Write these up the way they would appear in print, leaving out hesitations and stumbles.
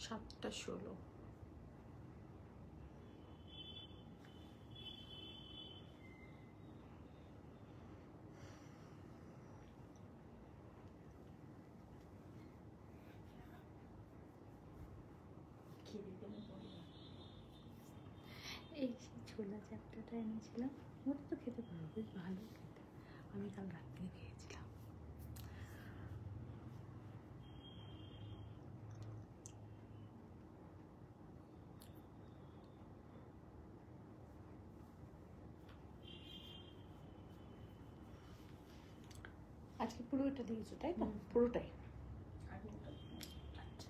7:16। এই ছোলা চ্যাপ্টাটা এনেছিলাম, ওটা তো খেতে পারো, বেশ ভালো খেতে। আমি কাল রাত্রে খেয়েছিলাম। আজকে পুরোটা দিয়েছো তাই তো? পুরোটাই। আচ্ছা,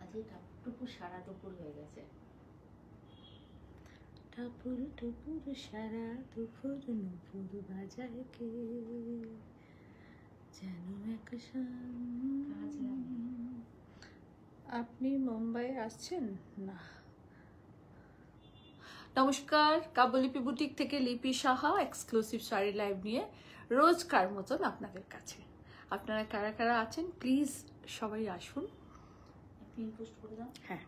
আজকে টুপুর সারা দুপুর হয়ে গেছে। টাপুর টুপুর সারা দুপুর নুপুর বাজায় কে যেন এক আপনি মুম্বাই আসছেন না? নমস্কার, কাব্যলিপি বুটিক থেকে লিপি সাহা এক্সক্লুসিভ শাড়ি লাইভ নিয়ে রোজকার মতন আপনাদের কাছে। আপনারা কারা কারা আছেন প্লিজ সবাই আসুন। পিন পোস্ট করে দাও। হ্যাঁ,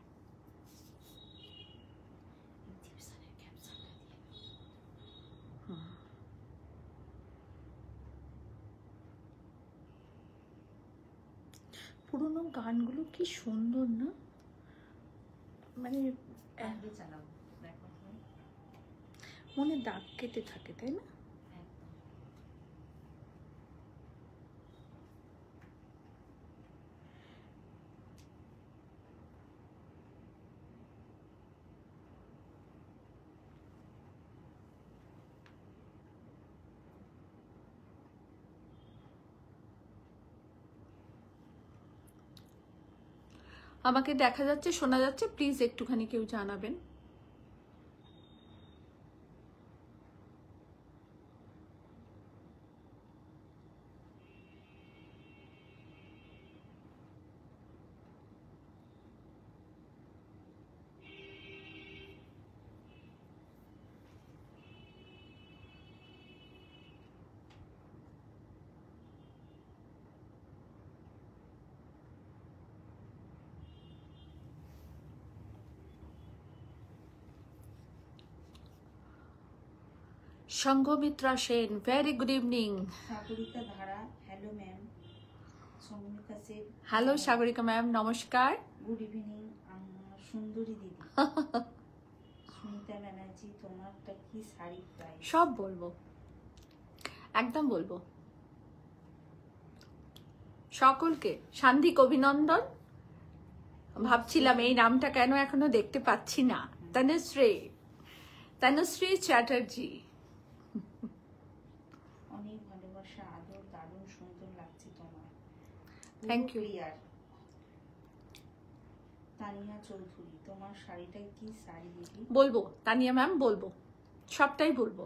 পুরোনো গানগুলো কি সুন্দর না, মানে মনে দাগ কেটে থাকে, তাই না? আমাকে দেখা যাচ্ছে, শোনা যাচ্ছে? প্লিজ একটুখানি কেউ জানাবেন। Sanghamitra Sen, very good evening. Sagarika Dhara, hello ma'am. Sanghamitra Sen, hello Sagarika ma'am, নমস্কার। গুড ইভিনিং আমার সুন্দরী দিদি। সুনিতা ব্যানার্জি, তোমারটা কি শাড়ি প্রাইস? সব বলবো, একদম বলবো। সকলকে সান্ধিক অভিনন্দন। ভাবছিলাম এই নামটা কেন এখনো দেখতে পাচ্ছি না। তনুশ্রী চ্যাটার্জি, অনেক ভালোবাসা, আদর, দারুণ সুন্দর লাগছে তোমার। Thank you. তানিয়া চৌধুরী, তোমার শাড়িটা কি শাড়ি দিদি? বলবো তানিয়া ম্যাম, বলবো, সবটাই বলবো।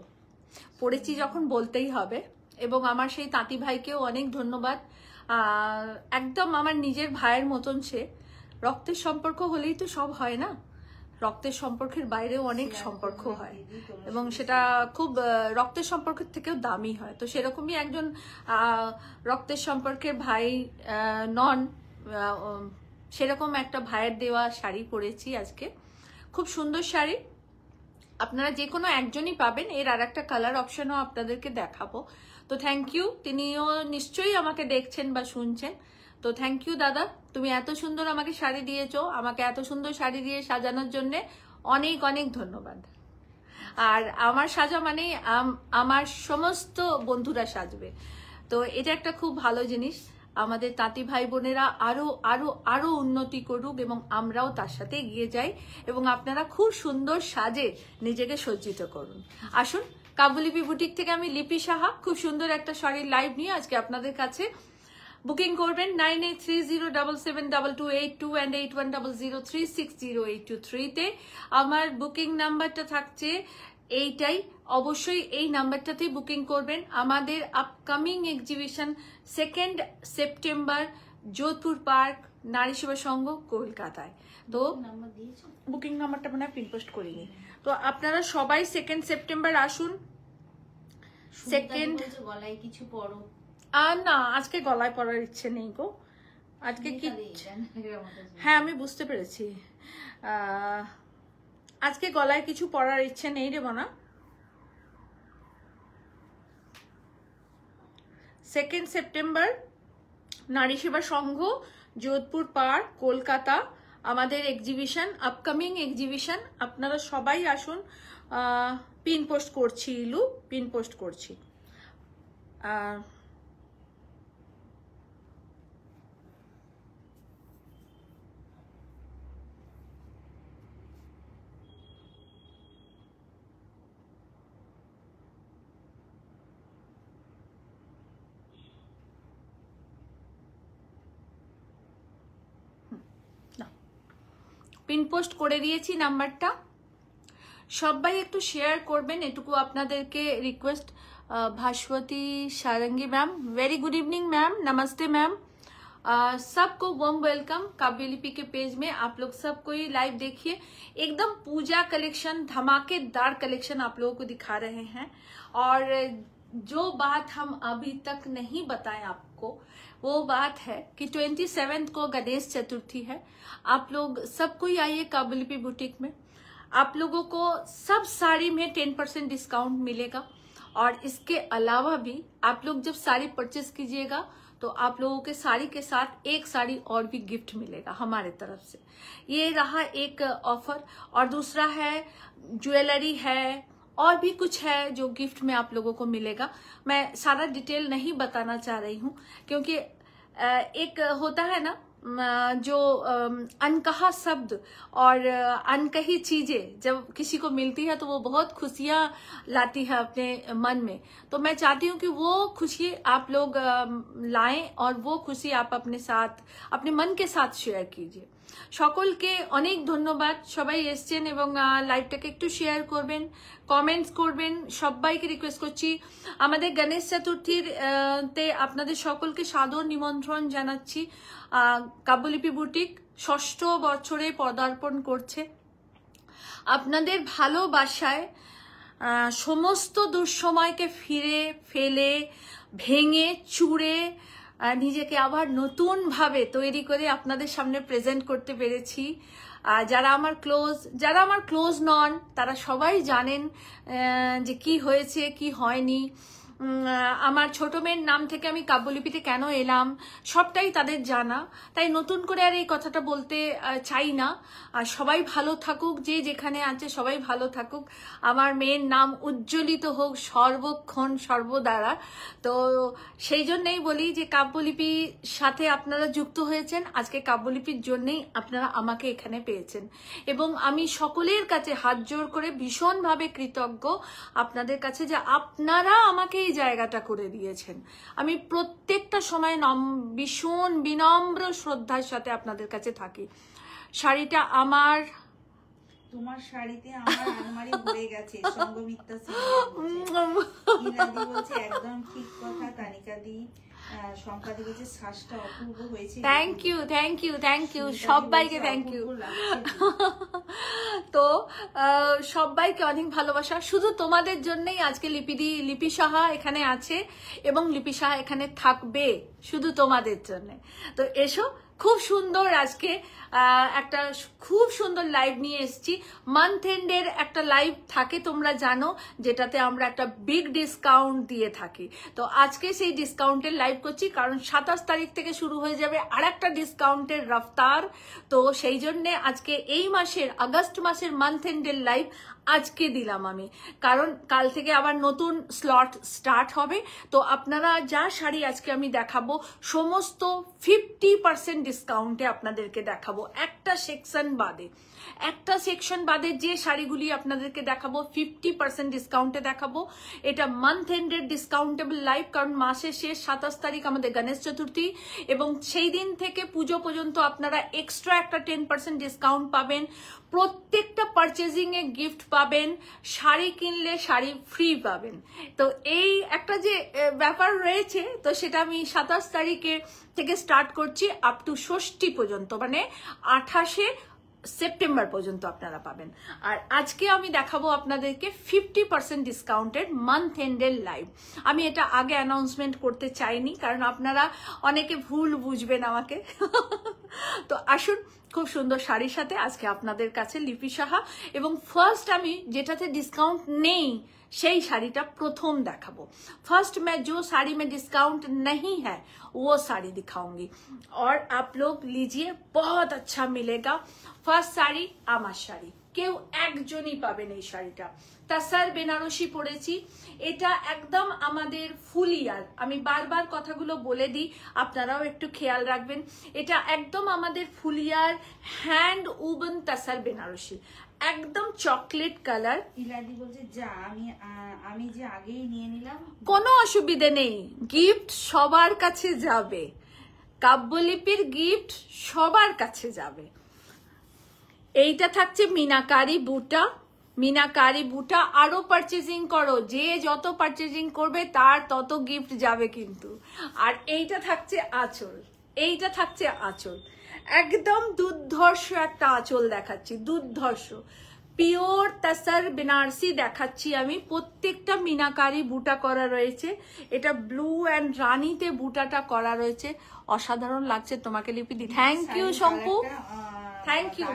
পড়েছি যখন বলতেই হবে। এবং আমার সেই তাঁতি ভাইকেও অনেক ধন্যবাদ। একদম আমার নিজের ভাইয়ের মতন সে। রক্তের সম্পর্ক হলেই তো সব হয় না, রক্তের সম্পর্কের বাইরেও অনেক সম্পর্ক হয় এবং সেটা খুব রক্তের সম্পর্কের থেকেও দামি হয়। তো সেরকমই একজন রক্তের সম্পর্কের ভাই নন, সেরকম একটা ভাইয়ের দেওয়া শাড়ি পরেছি আজকে। খুব সুন্দর শাড়ি, আপনারা যে কোনো একজনই পাবেন। এর আর একটা কালার অপশনও আপনাদেরকে দেখাবো। তো থ্যাংক ইউ, তিনিও নিশ্চয়ই আমাকে দেখছেন বা শুনছেন। তো থ্যাংক ইউ দাদা, তুমি এত সুন্দর আমাকে শাড়ি দিয়েছো, আমাকে এত সুন্দর শাড়ি দিয়ে সাজানোর জন্যে অনেক অনেক ধন্যবাদ। আর আমার সাজা মানে আমার সমস্ত বন্ধুরা সাজবে, তো এটা একটা খুব ভালো জিনিস। আমাদের তাঁতি ভাই বোনেরা আরো আরো আরো উন্নতি করুক এবং আমরাও তার সাথে এগিয়ে যাই এবং আপনারা খুব সুন্দর সাজে নিজেকে সজ্জিত করুন। আসুন, কাব্যলিপি বুটিক থেকে আমি লিপি সাহা খুব সুন্দর একটা শাড়ির লাইভ নিয়ে আজকে আপনাদের কাছে। বুকিং করবেন 9830772282 and 8100360823 তে। আমার বুকিং নাম্বারটা থাকছে এইটাই, অবশ্যই এই নাম্বারটাতেই বুকিং করবেন। আমাদের upcoming exhibition 2 September Jodhpur park নারী সেবা সংঘ কলকাতায়। তো নাম্বার দিয়েছো? বুকিং নাম্বারটা মনে হয় পিনপোস্ট করিনি। তো আপনারা সবাই 2 সেপ্টেম্বর আসুন। সেকেন্ড গলায় কিছু পরো। না, আজকে গলায় পরার ইচ্ছে নেই গো। আজকে কি, হ্যাঁ আমি বুঝতে পেরেছি, আজকে গলায় কিছু পরার ইচ্ছে নেই রে বোনা। 2 সেপ্টেম্বর নারী সেবা সংঘ, যোধপুর পার্ক, কলকাতা, আমাদের এক্সিবিশন, আপকামিং এক্সিবিশন। আপনারা সবাই আসুন। পিন পোস্ট করছি, ইলু পিন পোস্ট করছি। পিন পোস্ট করে দিয়েছি নাম্বারটা। সবাই একটু শেয়ার করবেন, এটুকু আপনাদেরকে request. Bhaswati Sarangi ma'am, very good evening ma'am, नमस्ते मैम। सबको वार्म वेलकम काव्य लिपि के पेज में। आप लोग सबको ही लाइव देखिए, एकदम पूजा कलेक्शन, धमाकेदार कलेक्शन आप लोगों को दिखा रहे हैं। और जो बात हम अभी तक नहीं बताए आपको, वो बात है कि 27 को गणेश चतुर्थी है। आप लोग सबको ही आइए काव्य लिपि बुटीक में। आप लोगों को सब साड़ी में 10% डिस्काउंट मिलेगा। और इसके अलावा भी आप लोग जब साड़ी परचेस कीजिएगा तो आप लोगों के साड़ी के साथ एक साड़ी और भी गिफ्ट मिलेगा हमारे तरफ से। ये रहा एक ऑफर। और दूसरा है ज्वेलरी है, और भी कुछ है जो गिफ्ट में आप लोगों को मिलेगा। मैं सारा डिटेल नहीं बताना चाह रही हूँ, क्योंकि एक होता है ना जो अनकहा शब्द और अनकही चीजें जब किसी को मिलती है तो वो बहुत खुशियां लाती है अपने मन में। तो मैं चाहती हूँ कि वो खुशी आप लोग लाएं और वो खुशी आप अपने साथ, अपने मन के साथ शेयर कीजिए। সকলকে অনেক ধন্যবাদ। সবাই এসছেন এবং লাইভটাকে একটু শেয়ার করবেন, কমেন্টস করবেন। সবাইকে রিকোয়েস্ট করছি, আমাদের গণেশ চতুর্থীর তে আপনাদের সকলকে সাদর নিমন্ত্রণ জানাচ্ছি। কাব্যলিপি বুটিক 6ষ্ঠ বছরে পদার্পণ করছে। আপনাদের ভালোবাসায় সমস্ত দুঃসময়কে ফিরে ফেলে, ভেঙে চুড়ে নিজেকে আবার নতুন ভাবে তৈরি করে আপনাদের সামনে প্রেজেন্ট করতে পেরেছি। যারা আমার ক্লোজ নন তারা সবাই জানেন যে কি হয়েছে কি হয়নি। আমার ছোট মেয়ের নাম থেকে আমি কাব্যলিপিতে কেন এলাম সবটাই তাদের জানা, তাই নতুন করে আর এই কথাটা বলতে চাই না। আর সবাই ভালো থাকুক, যে যেখানে আছে সবাই ভালো থাকুক, আমার মেয়ের নাম উজ্জ্বলিত হোক সর্বক্ষণ সর্বদ্বারা। তো সেই জন্যই বলি যে কাব্যলিপির সাথে আপনারা যুক্ত হয়েছেন, আজকে কাব্যলিপির জন্যই আপনারা আমাকে এখানে পেয়েছেন। এবং আমি সকলের কাছে হাত জোর করে ভীষণভাবে কৃতজ্ঞ আপনাদের কাছে যে আপনারা আমাকে এই জায়গাটা করে দিয়েছেন। আমি প্রত্যেকটা সময় ভীষণ বিনম্র শ্রদ্ধার সাথে আপনাদের কাছে থাকি। শাড়িটা আমার, তোমার শাড়িতে আমার আলমারি ভরে গেছে। সঙ্গমিত্রা সিনহাদি বলছে একদম ঠিক কথা। তানিকা দি, সম্পাদি বলছে শ্বাসটা অপূর্ব হয়েছে। Thank you thank you thank you সবাইকে থ্যাংক ইউ। তো সবাইকে অনেক ভালোবাসা। শুধু তোমাদের জন্যই আজকে লিপি সাহা এখানে আছে এবং লিপি সাহা এখানে থাকবে, শুধু তোমাদের জন্য। তো এসো, খুব সুন্দর আজকে একটা খুব সুন্দর লাইভ নিয়ে এসেছি। মান্থ এন্ডের একটা লাইভ থাকে তোমরা জানো, যেটাতে আমরা একটা বিগ ডিসকাউন্ট দিয়ে থাকি। তো আজকে সেই ডিসকাউন্টের লাইভ করছি, কারণ 27 তারিখ থেকে শুরু হয়ে যাবে আর একটা ডিসকাউন্টের রফতার। তো সেই জন্য আজকে এই মাসের আগস্ট মাসের মান্থ এন্ডের লাইভ আজকে দিলাম আমি, কারণ কাল থেকে আবার নতুন স্লট স্টার্ট হবে। তো আপনারা যা শাড়ি আজকে আমি দেখাবো সমস্ত 50% ডিসকাউন্টে আপনাদেরকে দেখাবো। একটা সেকশন বাদে যে শাড়িগুলি আপনাদেরকে দেখাবো 50% ডিসকাউন্টে দেখাবো। এটা মান্থ এন্ডের ডিসকাউন্টেবল লাইভ, কারণ মাসের শেষ 27 তারিখ আমাদের গণেশ চতুর্থী এবং সেই দিন থেকে পুজো পর্যন্ত আপনারা এক্সট্রা একটা 10% ডিসকাউন্ট পাবেন। প্রত্যেকটা পারচেজিং এ গিফট পাবেন, শাড়ি কিনলে শাড়ি ফ্রি পাবেন। তো এই একটা যে ব্যাপার রয়েছে, তো সেটা আমি 27 তারিখে থেকে স্টার্ট করছি আপ টু ষষ্ঠী পর্যন্ত, মানে 28শে সেপ্টেম্বর পর্যন্ত আপনারা পাবেন। আর আজকে আমি দেখাবো আপনাদেরকে 50% ডিসকাউন্টেড মান্থ এন্ডের লাইভ। আমি এটা আগে অ্যানাউন্সমেন্ট করতে চাইনি, কারণ আপনারা অনেকে ভুল বুঝবেন আমাকে। তো আসুন, খুব সুন্দর শাড়ির সাথে আজকে আপনাদের কাছে লিপি সাহা, এবং ফার্স্ট আমি যেটাতে ডিসকাউন্ট নেই সেই শাড়িটা প্রথম দেখাবো। फर्स्ट मैं जो साड़ी में डिस्काउंट नहीं है वो साड़ी दिखाऊंगी और आप लोग लीजिए, बहुत अच्छा मिलेगा। ফার্স্ট শাড়ি আমার শাড়ি, কেউ একজনই পাবেন এই শাড়িটা। তাসার বেনারসি পরেছি, এটা একদম আমাদের ফুলিয়ার, আমি বারবার কথাগুলো বলে দিই, আপনারাও একটু খেয়াল রাখবেন। এটা একদম আমাদের ফুলিয়ার হ্যান্ড উবন তাসার বেনারসি, একদম চকলেট কালার। ইলাদি বলছে যা আমি যে আগেই নিয়ে নিলাম। কোনো অসুবিধে নেই, গিফট সবার কাছে যাবে, কাব্যলিপির গিফট সবার কাছে যাবে। এইটা থাকছে মিনাকারি বুটা, মিনাকারি বুটা আরো পারচেজিং করো, যে যত পারচেজিং করবে তার তত গিফট যাবে কিন্তু। আর এইটা থাকছে আঁচল, এইটা থাকছে আঁচল, একদম দুর্ধর্ষ একটা আঁচল দেখাচ্ছি, দুর্ধর্ষ পিওর তাসার বেনারসি দেখাচ্ছি আমি। প্রত্যেকটা মিনাকারি বুটা করা রয়েছে, এটা ব্লু অ্যান্ড রানীতে বুটাটা করা রয়েছে, অসাধারণ লাগছে তোমাকে লিপি দি। Thank you Shampu, thank you.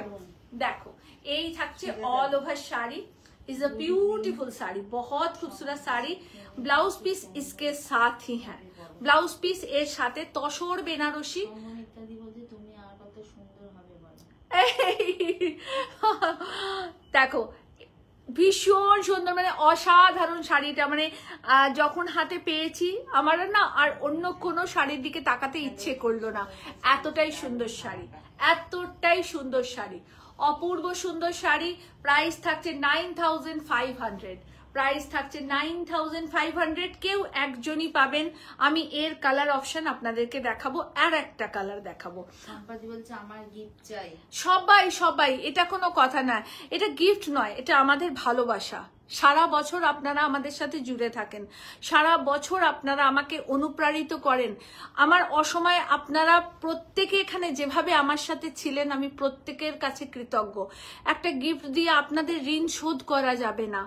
देखो यही থাকছে all over sari, is a beautiful sari, बहुत खूबसूरत साड़ी। ब्लाउज पीस इसके साथ ही है, ब्लाउज पीस এর সাথে তসর বেনারসি। ইত্যাদি বলছে তুমি আর কত সুন্দর হবে বলো। দেখো ভীষণ সুন্দর, মানে অসাধারণ শাড়িটা, মানে যখন হাতে পেয়েছি আমার না আর অন্য কোনো শাড়ির দিকে তাকাতে ইচ্ছে করলো না, এতটাই সুন্দর শাড়ি, এতটাই সুন্দর শাড়ি, অপূর্ব সুন্দর শাড়ি। প্রাইস থাকছে 9500, প্রাইস থাকছে 9500, কেউ একজনই পাবেন। আমি এর কালার অপশন আপনাদেরকে দেখাবো, আর একটা কালার দেখাবো। সম্পাদি বলছে আমার গিফট চাই। সবাই সবাই, এটা কোনো কথা না, এটা গিফট নয়, এটা আমাদের ভালোবাসা। সারা বছর আপনারা আমাদের সাথে জুড়ে থাকেন, সারা বছর আপনারা আমাকে অনুপ্রাণিত করেন। আমার অসময়ে আপনারা প্রত্যেকে এখানে যেভাবে আমার সাথে ছিলেন, আমি প্রত্যেকের কাছে কৃতজ্ঞ। একটা গিফট দিয়ে আপনাদের ঋণ শোধ করা যাবে না।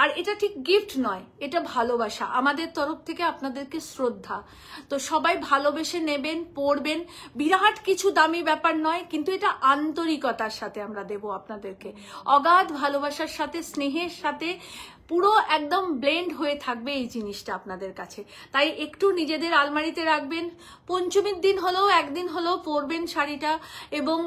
আর এটা ঠিক গিফট নয়, এটা ভালোবাসা, আমাদের তরফ থেকে আপনাদেরকে শ্রদ্ধা। তো সবাই ভালোবেসে নেবেন, পড়বেন, বিরাট কিছু দামি ব্যাপার নয়, কিন্তু এটা আন্তরিকতার সাথে আমরা দেব আপনাদেরকে, অগাধ ভালোবাসার সাথে, স্নেহের সাথে, পুরো একদম ব্লেন্ড হয়ে থাকবে এই জিনিসটা আপনাদের কাছে। তাই একটু নিজেদের আলমারিতে রাখবেন, পঞ্চমীর দিন হলেও একদিন হলেও পরবেন শাড়িটা, এবং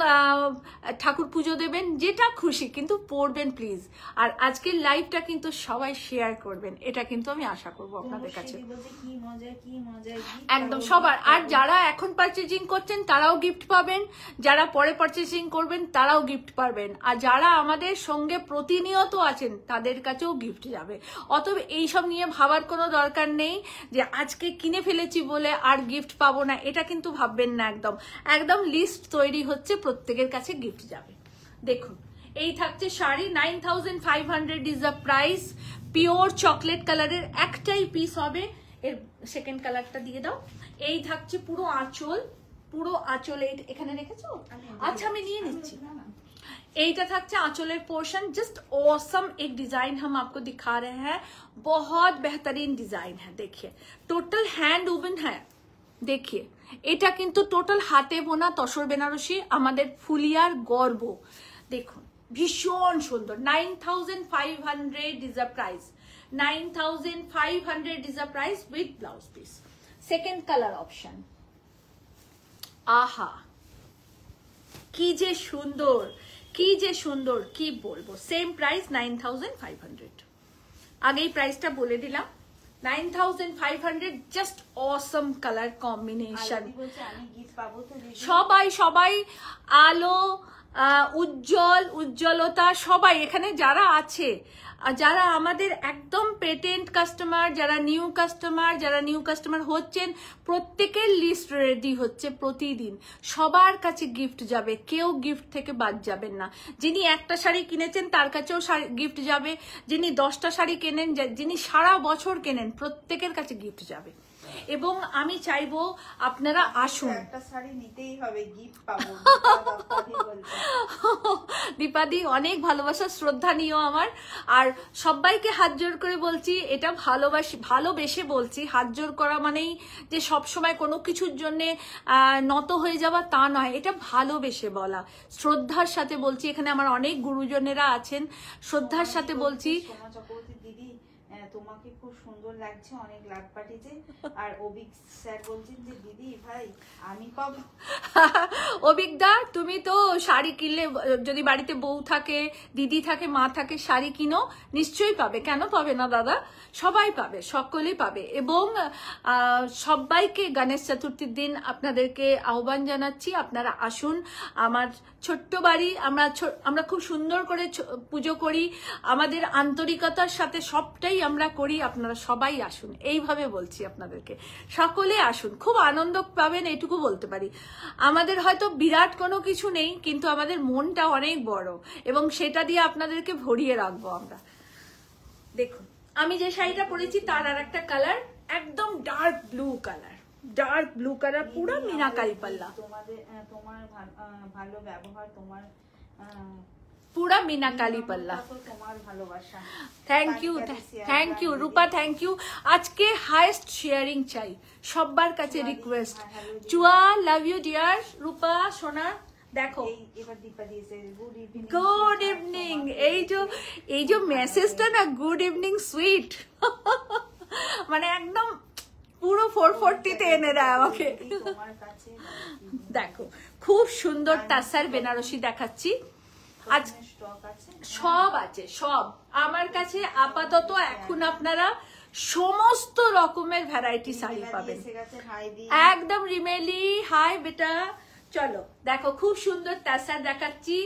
ঠাকুর পুজো দেবেন, যেটা খুশি, কিন্তু পরবেন প্লিজ। আর আজকের লাইভটা কিন্তু সবাই শেয়ার করবেন, এটা কিন্তু আমি আশা করব আপনাদের কাছে। কি মজা কি মজা, একদম সবার। আর যারা এখন পারচেজিং করছেন তারাও গিফট পাবেন, যারা পরে পারচেজিং করবেন তারাও গিফট পাবেন, আর যারা আমাদের সঙ্গে প্রতিনিয়ত আছেন তাদের কাছেও গিফট যাবে। অতএব এইসব নিয়ে ভাবার কোনো দরকার নেই যে আজকে কিনে ফেলেছি বলে আর গিফট পাবো না, এটা কিন্তু ভাববেন না। একদম একদম লিস্ট তৈরি হচ্ছে, প্রত্যেকের কাছে গিফট যাবে। দেখুন এই থাকছে sari, 9500 is the price. Pure chocolate কালারের একটাই পিস হবে, এর সেকেন্ড কালারটা দিয়ে দাও। এই থাকছে পুরো আঁচল, পুরো আঁচল এখানে রেখেছো? আচ্ছা আমি নিয়ে নিচ্ছি। এইটা থাকছে আঁচলের পোर्शन, जस्ट ऑसम एक डिजाइन हम आपको दिखा रहे हैं, बहुत बेहतरीन डिजाइन है। देखिए टोटल हैंड वुवन है, देखिए এটা কিন্তু টোটাল হাতে বোনা তসর বেনারসি, আমাদের ফুলিয়ার গর্ব। দেখুন ভীষণ সুন্দর, 9500 is the price, 9500 is the price with blouse piece. Second colour option, আহা কি যে সুন্দর, কি যে সুন্দর, কি বলবো। সেম প্রাইস 9500, আগেই প্রাইসটা বলে দিলাম, 9500, জাস্ট অসম কালার কম্বিনেশন। সবাই সবাই আলো, উজ্জ্বল, উজ্জ্বলতা, সবাই এখানে যারা আছে যারা আমাদের একদম পেটেন্ট কাস্টমার, যারা নিউ কাস্টমার হচ্ছেন, প্রত্যেকের লিস্ট রেডি হচ্ছে প্রতিদিন। সবার কাছে গিফট যাবে, কেউ গিফট থেকে বাদ যাবেন না। যিনি একটা শাড়ি কিনেছেন তার কাছেও গিফট যাবে, যিনি 10টা শাড়ি কেনেন, যিনি সারা বছর কেনেন, প্রত্যেকের কাছে গিফট যাবে। এবং আমি চাইবো আপনারা আসুন। একটা শাড়ি নিতেই হবে, গিফট পাবো। দীপাদি অনেক ভালোবাসা শ্রদ্ধা নিও আমার। আর সবাইকে হাত জোর করে বলছি, এটা ভালোবেসে বলছি। হাত জোর করা মানেই যে সব সময় কোনো কিছুর জন্য নত হয়ে যাওয়া তা নয়, এটা ভালোবেসে বলা। শ্রদ্ধার সাথে বলছি, এখানে আমার অনেক গুরুজনেরা আছেন, শ্রদ্ধার সাথে বলছি। সোমা চক্রবর্তী দিদি, তোমাকে খুব সুন্দর লাগছে, অনেক লাভ পাঠিয়েছে। আর অভিক স্যার বলছেন যে দিদি ভাই আমি পাবো। অভিকদা, তুমি তো শাড়ি কিনলে, যদি বাড়িতে বউ থাকে, দিদি থাকে, মা থাকে, শাড়ি কিনো, নিশ্চয়ই পাবে। কেন পাবে না দাদা? সবাই পাবে, সকলেই পাবে। এবং সবাইকে গণেশ চতুর্থীর দিন আপনাদেরকে আহ্বান জানাচ্ছি, আপনারা আসুন। আমার ছোট্ট বাড়ি, আমরা খুব সুন্দর করে পুজো করি, আমাদের আন্তরিকতার সাথে সবটাই আমরা করি। আপনারা সবাই আসুন, এইভাবে বলছি আপনাদেরকে, সকলে আসুন, খুব আনন্দ পাবেন, এটুকু বলতে পারি। আমাদের হয়তো বিরাট কোনো কিছু নেই, কিন্তু আমাদের মনটা অনেক বড়, এবং সেটা দিয়ে আপনাদেরকে ভরিয়ে রাখবো আমরা। দেখুন, আমি যে শাড়িটা পরেছি তার আর একটা কালার, একদম ডার্ক ব্লু কালার, পুরো মিনাকারি পাল্লা, তোমার ভালো ব্যবহার, তোমার পুরা মিনাকারি পাল্লা। তোমার ভালোবাসা। Thank you Rupa, thank you. আজকে হাইয়েস্ট শেয়ারিং চাই, সবার কাছে request. Chua, love you dear. Rupa সোনা, দেখো, গুড ইভিনিং। এই যে মেসেজটা না, গুড ইভিনিং সুইট, মানে একদম পুরো 440 তে এনে দেয় আমাকে। দেখো, খুব সুন্দর টাসার বেনারসি দেখাচ্ছি আজ, সব আছে, সব আমার কাছে আপাতত। এখন আপনারা সমস্ত রকমের ভ্যারাইটি শাড়ি পাবেন, একদম রিমেলি। হাই বেটা, চলো দেখো, খুব সুন্দর টাসার দেখাচ্ছি।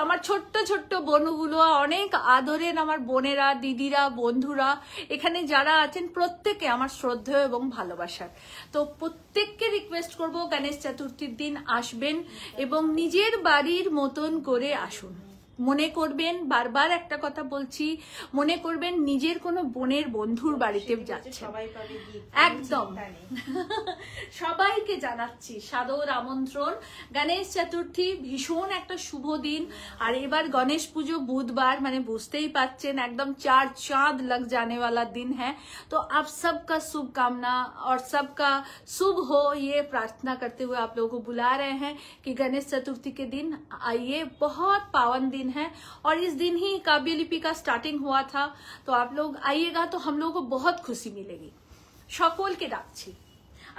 আমার ছোট্ট ছোট্ট বোনগুলো, অনেক আদরের আমার বোনেরা, দিদিরা, বন্ধুরা, এখানে যারা আছেন প্রত্যেকে আমার শ্রদ্ধেয় এবং ভালোবাসার। তো প্রত্যেককে রিকোয়েস্ট করব, গণেশ চতুর্থীর দিন আসবেন এবং নিজের বাড়ির মতন করে আসুন। মনে করবেন, বারবার একটা কথা বলছি, মনে করবেন নিজের কোনো বোনের বন্ধুর বাড়িতে যাচ্ছে। একদম সবাইকে জানাচ্ছি সাদর আমন্ত্রণ। গণেশ চতুর্থী ভীষণ একটা শুভ দিন, আর এবার গণেশ পুজো বুধবার, মানে বুঝতেই পাচ্ছেন একদম 4 चांद लग जाने वाला दिन है। तो आप सबका शुभकामना और सबका शुभ हो, ये प्रार्थना करते हुए आप लोगों को बुला रहे हैं कि गणेश चतुर्थी के दिन आइए। बहुत पावन दिन है, और इस दिन ही काव्य लिपि का स्टार्टिंग हुआ था। तो आप लोग आइएगा तो हम लोगों को बहुत खुशी मिलेगी। সকলকে ডাকছি।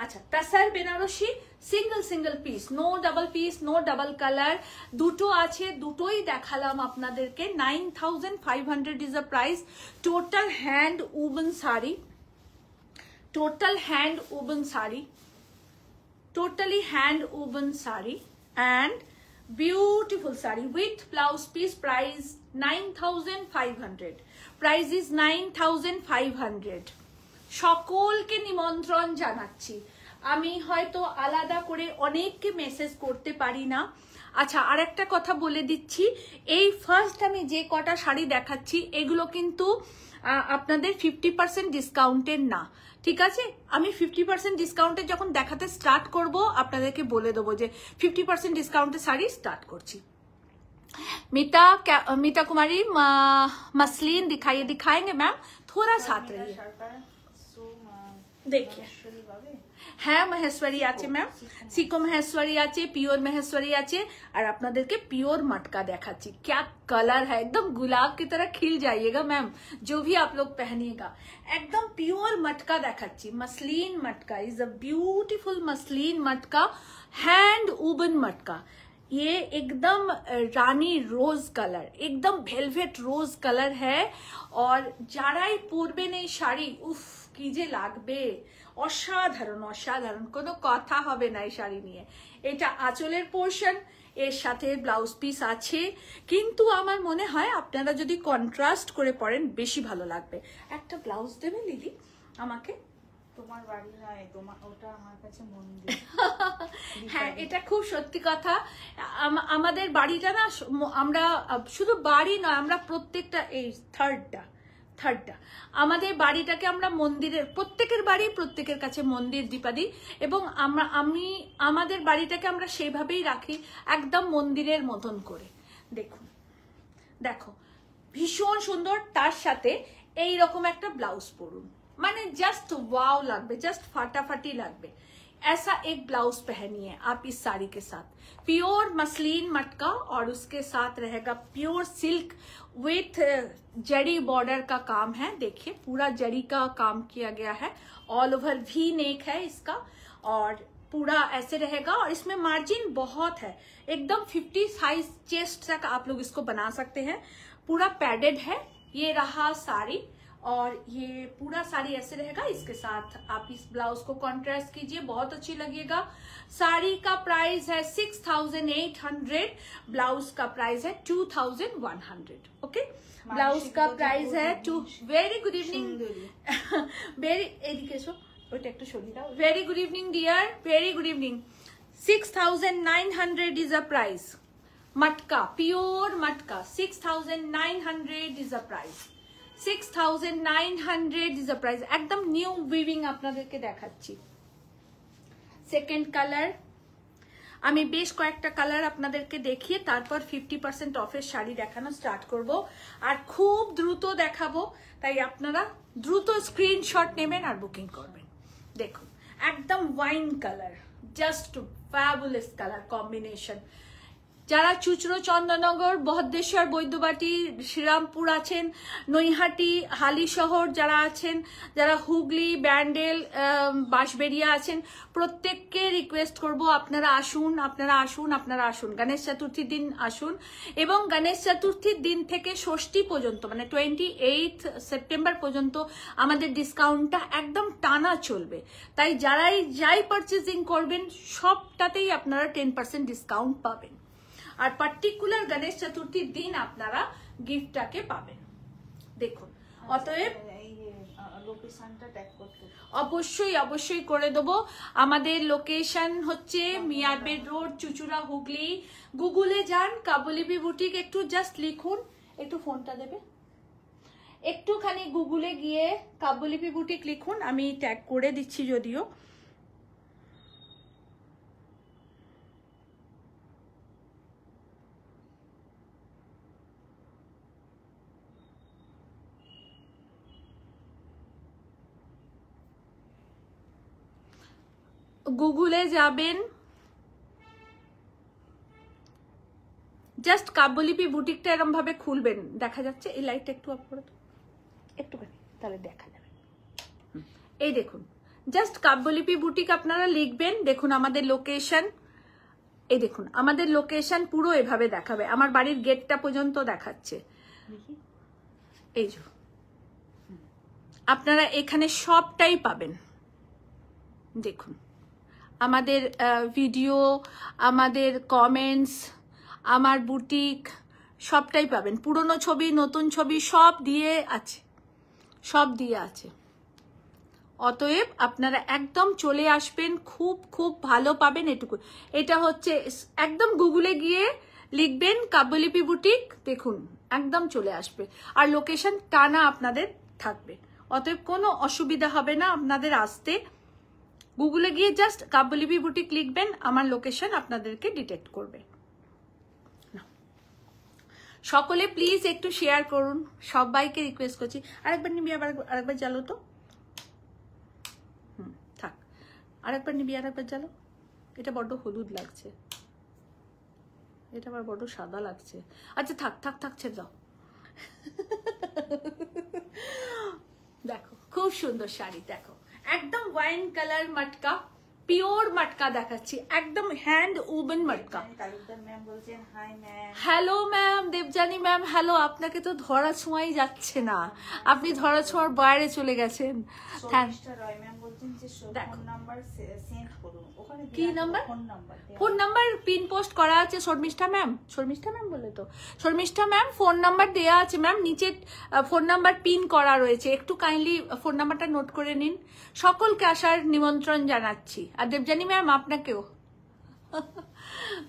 আচ্ছা, tussar Banarasi single piece, no double piece, no double colour, দুটো আছে, দুটোই দেখালাম আপনাদেরকে। 9500 is the price. Total hand woven sari, totally hand woven saree and beautiful saree with blouse piece. Price 9500, price is 9500। সকলকে নিমন্ত্রণ জানাচ্ছি। আমি হয়তো আলাদা করে অনেককে মেসেজ করতে পারি না। আচ্ছা, আর একটা কথা বলে দিচ্ছি, এই ফার্স্ট আমি যে কটা শাড়ি দেখাচ্ছি এগুলো কিন্তু আপনাদের 50% ডিসকাউন্টের না, ঠিক আছে? আমি 50% ডিসকাউন্টে যখন দেখাতে স্টার্ট করব আপনাদেরকে বলে দেবো যে 50% ডিসকাউন্টের শাড়ি স্টার্ট করছি। मीता कुमारी, मसलिन दिखाएंगे मैम, थोड़ा साथ रहिए। देखिए, হ্যাঁ মহেশ্বরী আছে ম্যাম, সিকো মহেশ্বরী আছে, পিওর মহেশ্বরী আছে, আর আপনাদেরকে পিওর मटका দেখাচ্ছি। क्या कलर है, एकदम गुलाब की तरह खिल जाइएगा मैम जो भी आप लोग पहनिएगा। एकदम प्योर मटका দেখাচ্ছি, मसलिन मटका इज अ ब्यूटीफुल मसलिन मटका, हैंड वुवन मटका। ये एकदम रानी रोज कलर, एकदम वेलवेट रोज कलर है। और যারাই পরবেন এই শাড়ি, উফ কি যে লাগবে, অসাধারণ অসাধারণ, কোনো কথা হবে না এই শাড়ি নিয়ে। এটা আঁচলের পোর্শন, এর সাথে ব্লাউজ পিস আছে, কিন্তু আমার মনে হয় আপনারা যদি কন্ট্রাস্ট করে পরেন বেশি ভালো লাগবে। একটা ব্লাউজ দেবে লিলি আমাকে? তোমার বাড়ি নয়, তোমার ওটা আমার কাছে মন্দির। হ্যাঁ, এটা খুব সত্যি কথা। আমাদের বাড়িটা না, আমরা শুধু বাড়ি নয়, আমরা প্রত্যেকটা এই থার্ডটা আমাদের বাড়িটাকে আমরা মন্দিরের, প্রত্যেকের বাড়ি প্রত্যেকের কাছে মন্দির দীপাদি, এবং আমাদের বাড়িটাকে আমরা সেইভাবেই রাখি, একদম মন্দিরের মতন করে। দেখুন, দেখো ভীষণ সুন্দর, তার সাথে এই রকম একটা ব্লাউজ পরুন, মানে জাস্ট ওয়াও লাগবে, জাস্ট फाटाफाटी लगবে। ऐसा एक ब्लाउज पहनिए आप इस साड़ी के साथ, प्योर मसलिन मटका और उसके साथ रहेगा प्योर सिल्क विथ जड़ी बॉर्डर का काम है। देखिए पूरा जड़ी का काम किया गया है, ऑल ओवर वी नेक है इसका, और पूरा ऐसे रहेगा, और इसमें मार्जिन बहुत है, एकदम 50 साइज चेस्ट तक आप लोग इसको बना सकते हैं। पूरा पैडेड है। ये रहा साड़ी, और ये पूरा साड़ी ऐसे रहेगा। इसके साथ आप इस ब्लाउज को कॉन्ट्रास्ट कीजिए, बहुत अच्छी लगेगा। साड़ी का प्राइस है 6800, ब्लाउज का प्राइस है 2100। ओके, ब्लाउज का प्राइस है very good evening, very education, ওইটা একটু সরিয়ে দাও। Very good evening dear, very good evening. 6900 is a price, matka, pure matka, 6900 is a price, 6900 is a price. एकदम নিউ উইভিং আপনাদেরকে দেখাচ্ছি। সেকেন্ড কালার, আমি বেশ কয়েকটা কালার আপনাদেরকে দেখিয়ে তারপর 50% অফের শাড়ি দেখানো স্টার্ট করব, আর খুব দ্রুত দেখাবো, তাই আপনারা দ্রুত স্ক্রিনশট নেবেন আর বুকিং করবেন। দেখুন একদম wine colour, just fabulous colour combination. যারা চুচড়ো, চন্দননগর, বহদ্দেশ্বর, বৈদ্যবাটি, শ্রীরামপুর আছেন, নৈহাটি, হালিশহর যারা আছেন, যারা হুগলি, ব্যান্ডেল, বাঁশবেড়িয়া আছেন, প্রত্যেককে রিকোয়েস্ট করব আপনারা আসুন, আপনারা আসুন, আপনারা আসুন। গণেশ চতুর্থীর দিন আসুন, এবং গণেশ চতুর্থীর দিন থেকে ষষ্ঠী পর্যন্ত, মানে 28 সেপ্টেম্বর পর্যন্ত আমাদের ডিসকাউন্টটা একদম টানা চলবে। তাই যাই পারচেজিং করবেন সবটাতেই আপনারা 10% ডিসকাউন্ট পাবেন, আর পার্টিকুলার গণেশ চতুর্থীর দিন আপনারা গিফটটাকে পাবেন। দেখুন, অতএব লোকেশনটা ট্যাগ করতে অবশ্যই করে দেবো। আমাদের লোকেশন হচ্ছে মিয়ারবেড রোড, চুচুড়া, হুগলি। গুগলে যান, কাবুলিপি বুটিক, একটু জাস্ট লিখুন, একটু ফোনটা দেবে, একটুখানি গুগলে গিয়ে কাবুলিপি বুটিক লিখুন, আমি ট্যাগ করে দিচ্ছি যদিও। গুগলে যাবেন, জাস্ট কাব্যলিপি বুটিকটা এরকম ভাবে খুলবেন, দেখা যাচ্ছে। এই লাইটটা একটু অফ করে দাও, একটুখানি, তাহলে দেখা যাবে। এই দেখুন, জাস্ট কাব্যলিপি বুটিক আপনারা লিখবেন। দেখুন আমাদের লোকেশন, এই দেখুন আমাদের লোকেশন পুরো এভাবে দেখাবে, আমার বাড়ির গেটটা পর্যন্ত দেখাচ্ছে। এই যে আপনারা এখানে সবটাই পাবেন। দেখুন আমাদের ভিডিও, আমাদের কমেন্টস, আমার বুটিক সবটাই পাবেন। পুরনো ছবি, নতুন ছবি সব দিয়ে আছে, অতএব আপনারা একদম চলে আসবেন, খুব ভালো পাবেন। এটুকু, এটা হচ্ছে একদম গুগলে গিয়ে লিখবেন কাব্যলিপি বুটিক, দেখুন একদম চলে আসবে, আর লোকেশন টানা আপনাদের থাকবে, অতএব কোনো অসুবিধা হবে না আপনাদের আসতে। গুগলে গিয়ে জাস্ট কাব্যলিপি বুটিক লিখবেন, আমার লোকেশন আপনাদেরকে ডিটেক্ট করবে। সকলে প্লিজ একটু শেয়ার করুন, সবাইকে রিকোয়েস্ট করছি। আরেকবার নিবি, আরেকবার জ্বালো তো, থাক, আরেকবার নিবি, আরেকবার জ্বালো। এটা বড্ড হলুদ লাগছে, এটা আবার বড্ড সাদা লাগছে। আচ্ছা থাক ছেড়ে দাও। দেখো খুব সুন্দর শাড়ি, দেখো একদম ওয়াইন কালার মটকা, পিওর মটকা দেখাচ্ছি, একদম হ্যান্ড উবেন মটকা। তালুকদার ম্যাম বলছেন hi ma'am. Hello ma'am, Debjani ma'am hello. আপনাকে তো ধরা ছোঁয়াই যাচ্ছে না, আপনি ধরা ছোঁয়ার বাইরে চলে গেছেন। শর্মিষ্ঠা রয় ম্যাম বলছেন যে ফোন নাম্বার সেন্ড করুন, ওখানে কি number? Phone number pin post করা আছে শর্মিষ্ঠা ম্যাম। শর্মিষ্ঠা ম্যাম বলে তো, শর্মিষ্ঠা ম্যাম ফোন নাম্বার দেয়া আছে ম্যাম, নিচে ফোন নাম্বার পিন করা রয়েছে, একটু কাইন্ডলি ফোন নাম্বারটা নোট করে নিন। সকলকে আসার নিমন্ত্রণ জানাচ্ছি, আর দেবজানী ম্যাম আপনাকেও।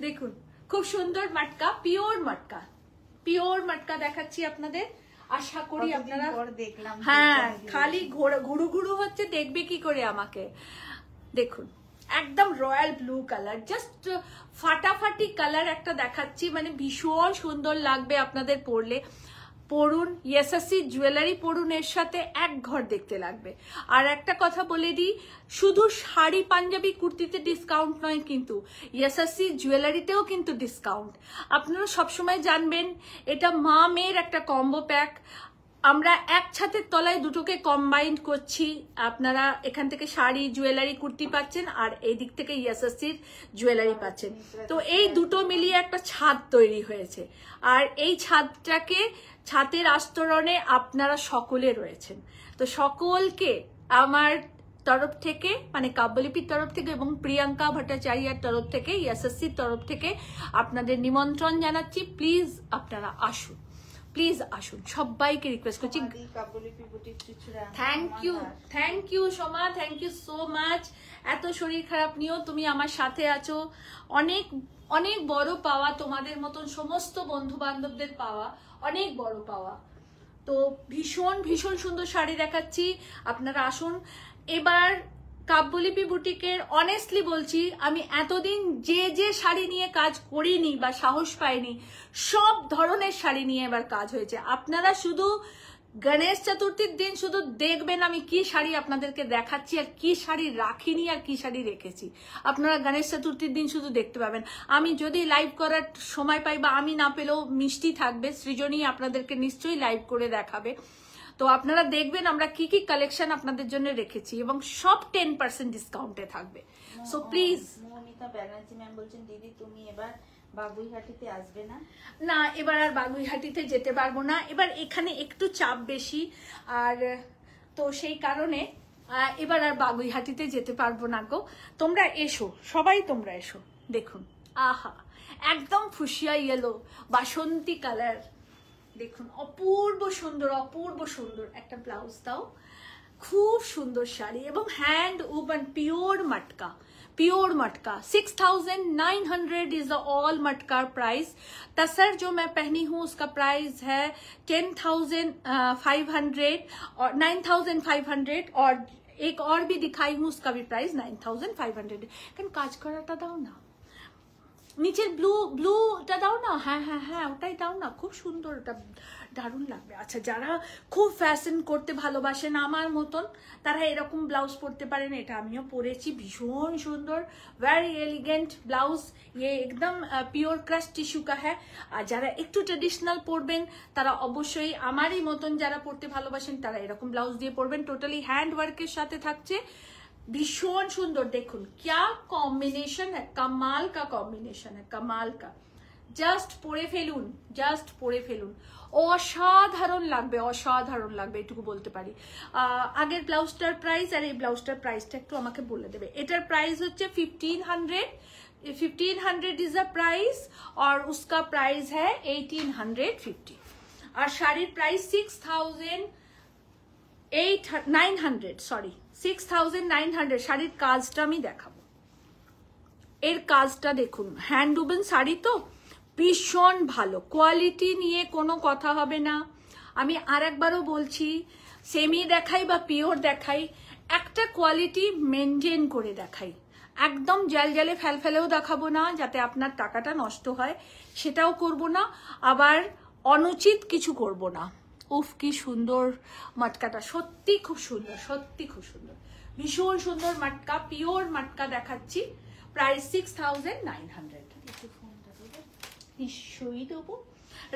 দেখুন খুব সুন্দর মটকা, পিওর মটকা, পিওর মটকা দেখাচ্ছি আপনাদের। আশা করি আপনারা দেখলাম, হ্যাঁ খালি ঘুরু ঘুরু হচ্ছে, দেখবে কি করে আমাকে। দেখুন একদম রয়্যাল ব্লু কালার, জাস্ট ফাটাফাটি কালার একটা দেখাচ্ছি, মানে ভীষণ সুন্দর লাগবে আপনাদের পরলে। পরুন, এসএসসি জুয়েলারি পরুন, এর সাথে এক ঘর দেখতে লাগবে। আর একটা কথা বলে দিই, শুধু শাড়ি পাঞ্জাবি কুর্তিতে ডিসকাউন্ট নয়, কিন্তু এসএসসি জুয়েলারিতেও কিন্তু ডিসকাউন্ট। আপনারা সবসময় জানবেন এটা মা মেয়ের একটা কম্বো প্যাক, আমরা এক ছাদের তলায় দুটোকে কম্বাইন্ড করছি। আপনারা এখান থেকে শাড়ি জুয়েলারি কুর্তি পাচ্ছেন, আর এই দিক থেকে এসএসসির জুয়েলারি পাচ্ছেন। তো এই দুটো মিলিয়ে একটা ছাদ তৈরি হয়েছে, আর এই ছাদটাকে ছাদের আস্তরণে আপনারা সকলে রয়েছেন। তো সকলকে আমার তরফ থেকে, মানে কাব্যলিপির তরফ থেকে এবং প্রিয়াঙ্কা ভট্টাচার্যের তরফ থেকে, এসএসসির তরফ থেকে আপনাদের নিমন্ত্রণ জানাচ্ছি। প্লিজ আপনারা আসুন, প্লিজ আসুন, সবাইকে রিকোয়েস্ট করছি। Thank you Soma, thank you so much. এত শরীর খারাপ নিয়েও তুমি আমার সাথে আছো, অনেক অনেক বড় পাওয়া, তোমাদের মতন সমস্ত বন্ধু বান্ধবদের পাওয়া অনেক বড় পাওয়া। তো ভীষণ ভীষণ সুন্দর শাড়ি দেখাচ্ছি, আপনারা আসুন। এবার কাব্যলিপি বুটিকের অনেস্টলি বলছি, আমি এতদিন যে শাড়ি নিয়ে কাজ করিনি বা সাহস পাইনি, সব ধরনের শাড়ি নিয়ে এবার কাজ হয়েছে। আপনারা শুধু গণেশ চতুর্থীর দিন শুধু দেখবেন আমি কি শাড়ি আপনাদেরকে দেখাচ্ছি, আর কি শাড়ি রাখিনি আর কি শাড়ি রেখেছি। আপনারা গণেশ চতুর্থীর দিন শুধু দেখতে পাবেন। আমি যদি লাইভ করার সময় পাই, বা আমি না পেলেও মিষ্টি থাকবে, সৃজনী আপনাদেরকে নিশ্চয়ই লাইভ করে দেখাবে। তো আপনারা দেখবেন আমরা কি কি কালেকশন আপনাদের জন্য রেখেছি, এবং সব 10% ডিসকাউন্টে থাকবে। So please. Moumita Banerjee ma'am বলছেন দিদি তুমি এবার বাগুইহাটিতে আসবে না? না, এবার আর বাগুইহাটিতে যেতে পারবো না, এবার এখানে একটু চাপ বেশি, আর তো সেই কারণে এবার আর বাগুইহাটিতে যেতে পারবো না গো। তোমরা এসো, সবাই তোমরা এসো। দেখুন আহা, একদম ফুসিয়া ইয়েলো বাসন্তী কালার, দেখুন অপূর্ব সুন্দর, অপূর্ব সুন্দর। একটা ব্লাউজ দাও, খুব সুন্দর শাড়ি, এবং হ্যান্ড উবন পিওর মটকা, प्योर मटका। 6,900 इज द ऑल मटका प्राइस। तसर जो मैं पहनी हूँ उसका प्राइस है 10,500 और 9,500, और एक और भी दिखाई हूँ उसका भी प्राइस 9,500। কেন কাজ করাটা দাও না, নিচের ব্লুটা দাও না, হ্যাঁ হ্যাঁ হ্যাঁ ওটাই দাও না, খুব সুন্দর, ওটা দারুণ লাগবে। আচ্ছা, যারা খুব ফ্যাশন করতে ভালোবাসেন আমার মতন, তারা এরকম ব্লাউজ পরতে পারেন। এটা আমিও পরেছি, ভীষণ সুন্দর, ভেরি এলিগেন্ট ব্লাউজ। ये एकदम পিওর ক্রাশ টিস্যু কা হ্যাঁ। আর যারা একটু ট্রেডিশনাল পরবেন, তারা অবশ্যই আমারই মতন যারা পরতে ভালোবাসেন, তারা এরকম ব্লাউজ দিয়ে পরবেন। টোটালি হ্যান্ড ওয়ার্কের সাথে থাকছে, ভীষণ সুন্দর। দেখুন क्या কম্বিনেশন है, कमाल का कॉम्बिनेशन है, कमाल का। জাস্ট পরে ফেলুন, জাস্ট পরে ফেলুন, অসাধারণ লাগবে, অসাধারণ লাগবে, এটুকু বলতে পারি। আগের ব্লাউজটার প্রাইস আর এই ব্লাউজটার প্রাইসটা একটু আমাকে বলে দেবে। এটার প্রাইস হচ্ছে 1500 इज द प्राइस, और उसका प्राइस है 1850। और শাড়ির প্রাইস 6,900 শাড়ির কাজটা আমি দেখাবো। এর কাজটা দেখুন, হ্যান্ড উবেন শাড়ি তো ভীষণ ভালো কোয়ালিটি, নিয়ে কোনো কথা হবে না। আমি আর একবারও বলছি, সেমি দেখাই বা পিওর দেখাই, একটা কোয়ালিটি মেনটেন করে দেখাই। একদম জালজালে ফেলফেলেও দেখাবো না, যাতে আপনার টাকাটা নষ্ট হয় সেটাও করব না, আবার অনুচিত কিছু করব না। উফ কি সুন্দর মটকাটা, সত্যি খুব সুন্দর, সত্যি খুব সুন্দর, ভীষণ সুন্দর মটকা, পিওর মটকা দেখাচ্ছি। প্রাইস 6,900। নিশ্চয়ই দেবো।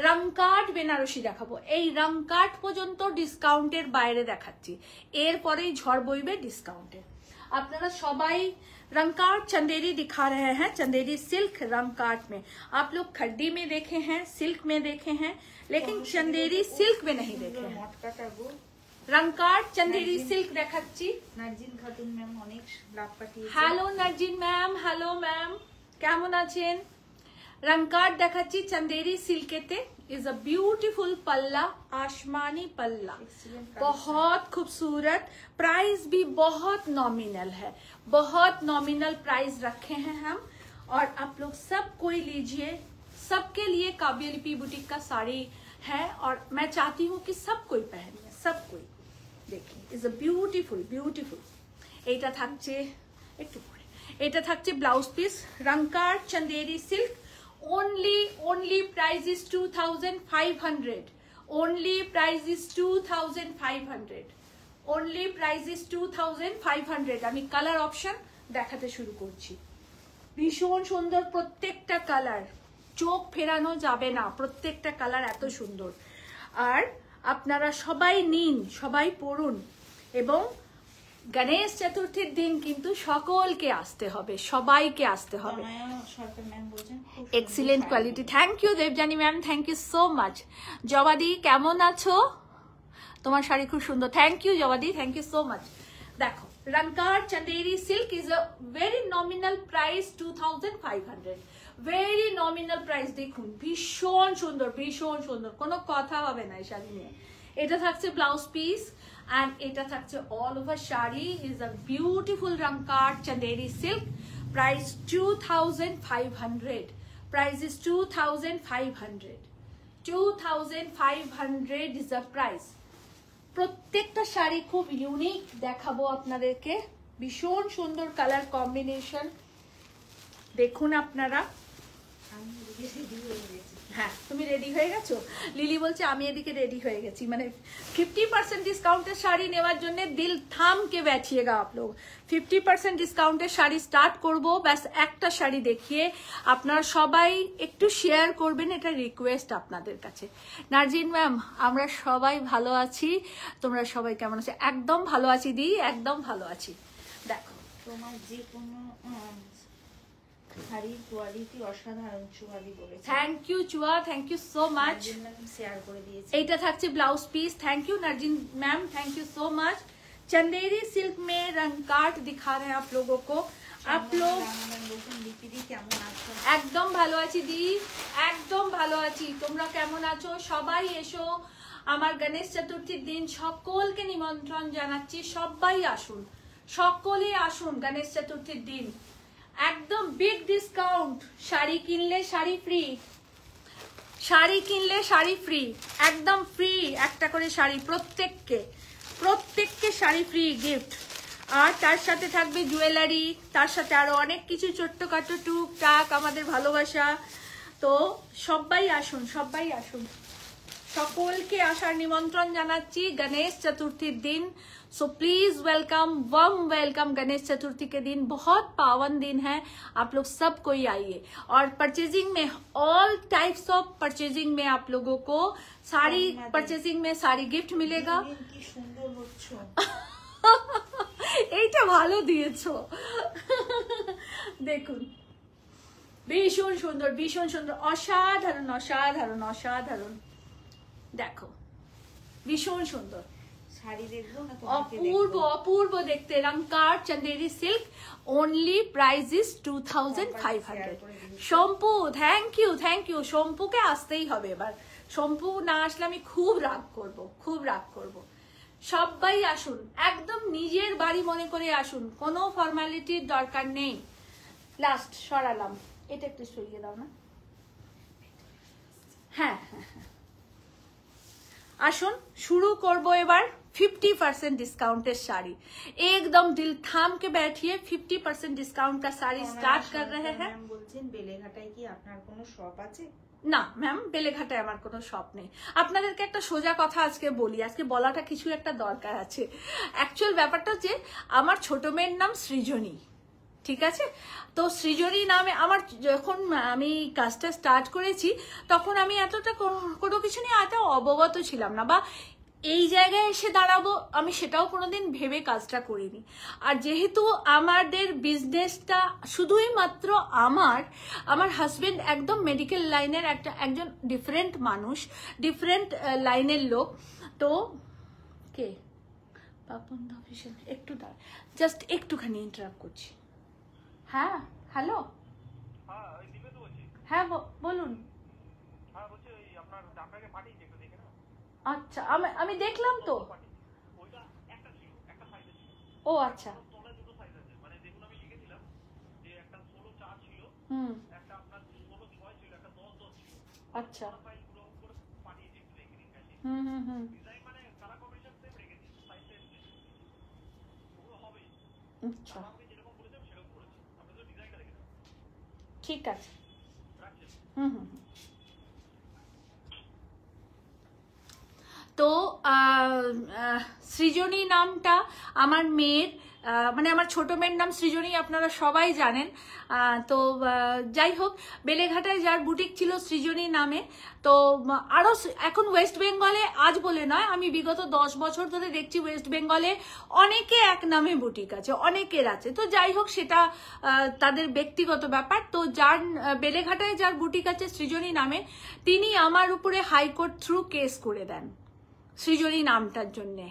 রামকাট বেনারসি দেখাবো। এই রামকাট পর্যন্ত ডিসকাউন্টের বাইরে দেখাচ্ছি, এরপরেই ঝড় বইবে ডিসকাউন্টে। আপনারা সবাই रंगकाट चंदेरी दिखा रहे हैं, चंदेरी सिल्क रंगकाट में। आप लोग खड्डी में देखे हैं, सिल्क में देखे हैं, लेकिन चंदेरी सिल्क में नहीं देखे हैं। रंगकाट चंदेरी सिल्क देखाচ্ছি। নার্জিন খাতুন ম্যাম অনেক লাভ পাঠিয়েছে। হ্যালো নার্জিন ম্যাম, হ্যালো ম্যাম, কেমন আছেন? रंगकाट দেখাচ্ছি चंदेरी सिल्केते। इज अ ब्यूटीफुल पल्ला, आसमानी पल्ला, बहुत खूबसूरत। प्राइस भी बहुत नॉमिनल है, बहुत नॉमिनल प्राइस रखे हैं हम। और आप लोग सब कोई लीजिए, सबके लिए काव्य लिपि बुटीक का साड़ी है और मैं चाहती हूँ कि सब कोई पहने, सब कोई। देखिए इज अ ब्यूटीफुल ब्यूटीफुल। এটা থাকছে একটু পরে, এটা থাকছে ব্লাউজ পিস। रंगकाट Chanderi silk, only price is 2500, only price is 2500, only price is 2500। আমি কালার অপশন দেখাতে শুরু করছি। ভীষণ সুন্দর প্রত্যেকটা কালার, চোখ ফেরানো যাবে না, প্রত্যেকটা কালার এত সুন্দর। আর আপনারা সবাই নিন, সবাই পড়ুন। এবং গণেশ চতুর্থীর দিন কিন্তু সকলকে আসতে হবে, সবাইকে আসতে হবে। Excellent quality. Thank you Debjani ma'am, thank you so much. জবাদি কেমন আছো? তোমার শাড়ি খুব সুন্দর। থ্যাংক ইউ জবাদি, থ্যাংক ইউ সো মাচ। দেখো रंगकाट Chanderi silk is a very nominal price 2500, very nominal price. দেখুন ভীষণ সুন্দর, ভীষণ সুন্দর, কোনো কথা হবে না এই শাড়ি নিয়ে। এটা থাকছে ব্লাউজ পিস and এটা থাকছে all over sari. is a beautiful रंगकाट Chanderi silk, price 2500, price is 2500, 2500 is the price। প্রত্যেকটা শাড়ি খুব ইউনিক দেখাবো আপনাদেরকে, ভীষণ সুন্দর কালার কম্বিনেশন। দেখুন আপনারা। হ্যাঁ তুমি রেডি হয়ে গেছো? লিলি বলছে আমি এদিকে রেডি হয়ে গেছি। মানে 50% ডিসকাউন্টের শাড়ি নেওয়ার জন্য দিল থাম কে बैठिएगा आप लोग। 50% ডিসকাউন্টের শাড়ি স্টার্ট করব, ব্যাস একটা শাড়ি দেখিয়ে আপনারা সবাই একটু শেয়ার করবেন, এটা রিকোয়েস্ট আপনাদের কাছে। নার্জিন ম্যাম আমরা সবাই ভালো আছি, তোমরা সবাই কেমন আছো? একদম ভালো আছি দি, একদম ভালো আছি। দেখো তোমার যে কোনো শাড়ির কোয়ালিটি অসাধারণ, চুয়াদি বলেছে। Thank you Chua, thank you so much. Share করে দিয়েছে। এইটা থাকছে blouse piece. Thank you Narjin ma'am, thank you so much. Chanderi silk में रंगकाट दिखा रहे हैं आप लोगों को। आप लोग একদম ভালো আছি দি, একদম ভালো আছি। তোমরা কেমন আছো? সবাই এসো আমার গণেশ চতুর্থীর দিন, সকলকে নিমন্ত্রণ জানাচ্ছি। সবাই আসুন, সকলে আসুন গণেশ চতুর্থীর দিন। একদম বিগ ডিসকাউন্ট। শাড়ি কিনলে শাড়ি ফ্রি, শাড়ি কিনলে শাড়ি ফ্রি, একদম ফ্রি একটা করে শাড়ি প্রত্যেককে, প্রত্যেককে শাড়ি ফ্রি গিফট। আর তার সাথে থাকবে জুয়েলারি, তার সাথে আরো অনেক কিছু ছোট্টখাটো টুকটাক আমাদের ভালোবাসা। তো সবাই আসুন, সবাই আসুন, সকলকে আসার নিমন্ত্রণ জানাচ্ছি गणेश चतुर्थीर दिन। सो प्लीज वेलकम, वम वेलकम। गणेश चतुर्थी के दिन बहुत पावन दिन है, आप लोग सब कोई आइए। और परचेजिंग में ऑल टाइप्स ऑफ परचेजिंग में आप लोगों को साड़ी परचेजिंग में साड़ी गिफ्ट मिलेगा। এইটা ভালো দিয়েছো। দেখুন ভীষণ সুন্দর, ভীষণ সুন্দর, অসাধারণ অসাধারণ অসাধারণ। দেখো ভীষণ সুন্দর শাড়ি দেখবো না, অপূর্ব অপূর্ব দেখতে। रंगकाट Chanderi silk, only price is 2500। Shampu thank you, thank you. শম্পুকে আসতেই হবে এবার, শম্পু না আসলে আমি খুব রাগ করব, খুব রাগ করব। সবাই আসুন, একদম নিজের বাড়ি মনে করে আসুন, কোনো ফর্মালিটির দরকার নেই। লাস্ট সরালাম, এটা একটু সরিয়ে দাও না। হ্যাঁ হ্যাঁ হ্যাঁ, আসুন শুরু করব এবার 50% डिस्काउंटेड साड़ी। एकदम दिल थाम के बैठिए, 50% डिस्काउंट का साड़ी स्टार्ट कर रहे हैं। ম্যাম বলছেন বেলেঘাটায় কি আপনার কোনো শপ আছে? না ম্যাম, বেলেঘাটায় আমার কোনো শপ নেই। আপনাদেরকে একটা সোজা কথা আজকে বলি, আজকে বলাটা কিছু একটা দরকার আছে। অ্যাকচুয়াল ব্যাপারটা যে আমার ছোট মেয়ের নাম সৃজনী, ঠিক আছে। তো সৃজনী নামে আমার, যখন আমি কাজটা স্টার্ট করেছি তখন আমি এতটা কোনো কিছু নিয়ে এত অবগত ছিলাম না, বা এই জায়গায় এসে দাঁড়াবো আমি সেটাও কোনোদিন ভেবে কাজটা করিনি। আর যেহেতু আমাদের বিজনেসটা শুধুই মাত্র আমার হাজবেন্ড একদম মেডিকেল লাইনের একজন ডিফারেন্ট মানুষ, ডিফারেন্ট লাইনের লোক। তো কে পাপন অফিসিয়াল, একটু দাঁড়া, জাস্ট একটুখানি ইন্টারাপ্ট করছি। হ্যাঁ হ্যালো, হ্যাঁ বলুন। আচ্ছা আমি দেখলাম তো। ও আচ্ছা, হুম, আচ্ছা, হুম হুম হুম, আচ্ছা, ঠিক আছে, হুম হুম। তো সৃজনী নামটা আমার মেয়ের, মানে আমার ছোট মেয়ের নাম সৃজনী, আপনারা সবাই জানেন। তো যাই হোক, বেলেঘাটায় যার বুটিক ছিল সৃজনী নামে, তো আরও এখন ওয়েস্ট বেঙ্গলে, আজ বলে নয়, আমি বিগত 10 বছর ধরে দেখছি ওয়েস্ট বেঙ্গলে অনেকে এক নামে বুটিক আছে, অনেকের আছে। তো যাই হোক, সেটা তাদের ব্যক্তিগত ব্যাপার। তো যার বেলেঘাটায় যার বুটিক আছে সৃজনী নামে, তিনি আমার উপরে হাইকোর্ট থ্রু কেস করে দেন সৃজনী নামটার জন্যে,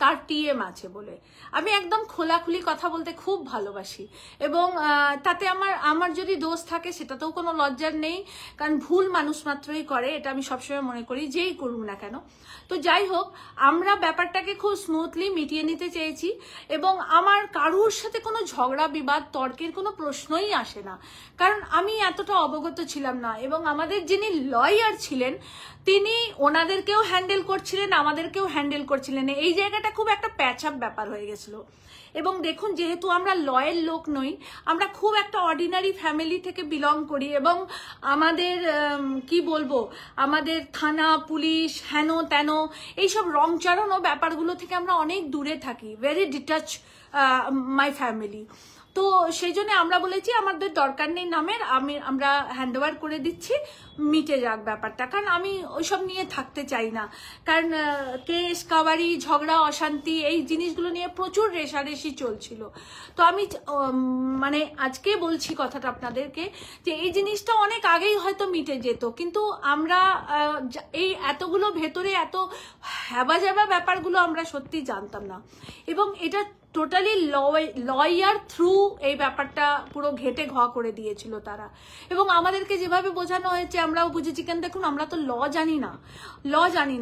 তার টিএম আছে বলে। আমি একদম খোলাখুলি কথা বলতে খুব ভালোবাসি, এবং তাতে আমার যদি দোষ থাকে সেটাতেও কোনো লজ্জার নেই, কারণ ভুল মানুষ মাত্রই করে, এটা আমি সবসময় মনে করি, যেই করুক না কেন। তো যাই হোক, আমরা ব্যাপারটাকে খুব স্মুথলি মিটিয়ে নিতে চেয়েছি, এবং আমার কারুর সাথে কোনো ঝগড়া বিবাদ তর্কের কোনো প্রশ্নই আসে না, কারণ আমি এতটা অবগত ছিলাম না। এবং আমাদের যিনি লয়ার ছিলেন তিনি ওনাদেরকেও হ্যান্ডেল করছিলেন, আমাদেরকেও হ্যান্ডেল করছিলেন। এই জায়গাটা খুব একটা প্যাচ আপ ব্যাপার হয়ে গেছিল। এবং দেখুন, যেহেতু আমরা লয়ের লোক নই, আমরা খুব একটা অর্ডিনারি ফ্যামিলি থেকে বিলং করি, এবং আমাদের কি বলবো, আমাদের থানা পুলিশ হেন তেন এইসব রংচারণ ও ব্যাপারগুলো থেকে আমরা অনেক দূরে থাকি, ভেরি ডিটাচ মাই ফ্যামিলি। তো সেই জন্য আমরা বলেছি আমাদের দরকার নেই নামের, আমরা হ্যান্ড ওভার করে দিচ্ছি, মিটে যাক ব্যাপারটা, কারণ আমি ওইসব নিয়ে থাকতে চাই না। কারণ কেস কাবারি ঝগড়া অশান্তি এই জিনিসগুলো নিয়ে প্রচুর রেষারেষি চলছিল। তো আমি মানে আজকে বলছি কথাটা আপনাদেরকে, যে এই জিনিসটা অনেক আগেই হয়তো মিটে যেত, কিন্তু আমরা এই এতগুলো ভেতরে এত হ্যাবাজাবা ব্যাপারগুলো আমরা সত্যি জানতাম না। এবং এটা টোটালি লয়ার থ্রু এই ব্যাপারটা পুরো ঘেটে ঘ করে দিয়েছিল তারা। এবং আমাদেরকে যেভাবে বোঝানো হয়েছে আমরাও বুঝেছি, কেন দেখুন, আমরা তো ল জানি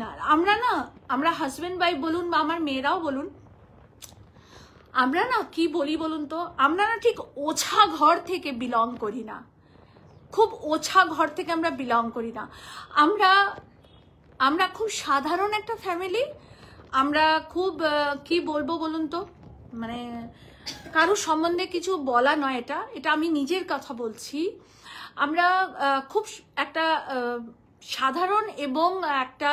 না, আমরা হাজব্যান্ড ওয়াইফ বলুন বা আমার মেয়েরাও বলুন, আমরা না কি বলি বলুন তো, আমরা না ঠিক ওছা ঘর থেকে বিলং করি না, খুব ওছা ঘর থেকে আমরা বিলং করি না। আমরা খুব সাধারণ একটা ফ্যামিলি। আমরা খুব কি বলবো বলুন তো, মানে কারোর সম্বন্ধে কিছু বলা নয়, এটা আমি নিজের কথা বলছি। আমরা খুব একটা সাধারণ এবং একটা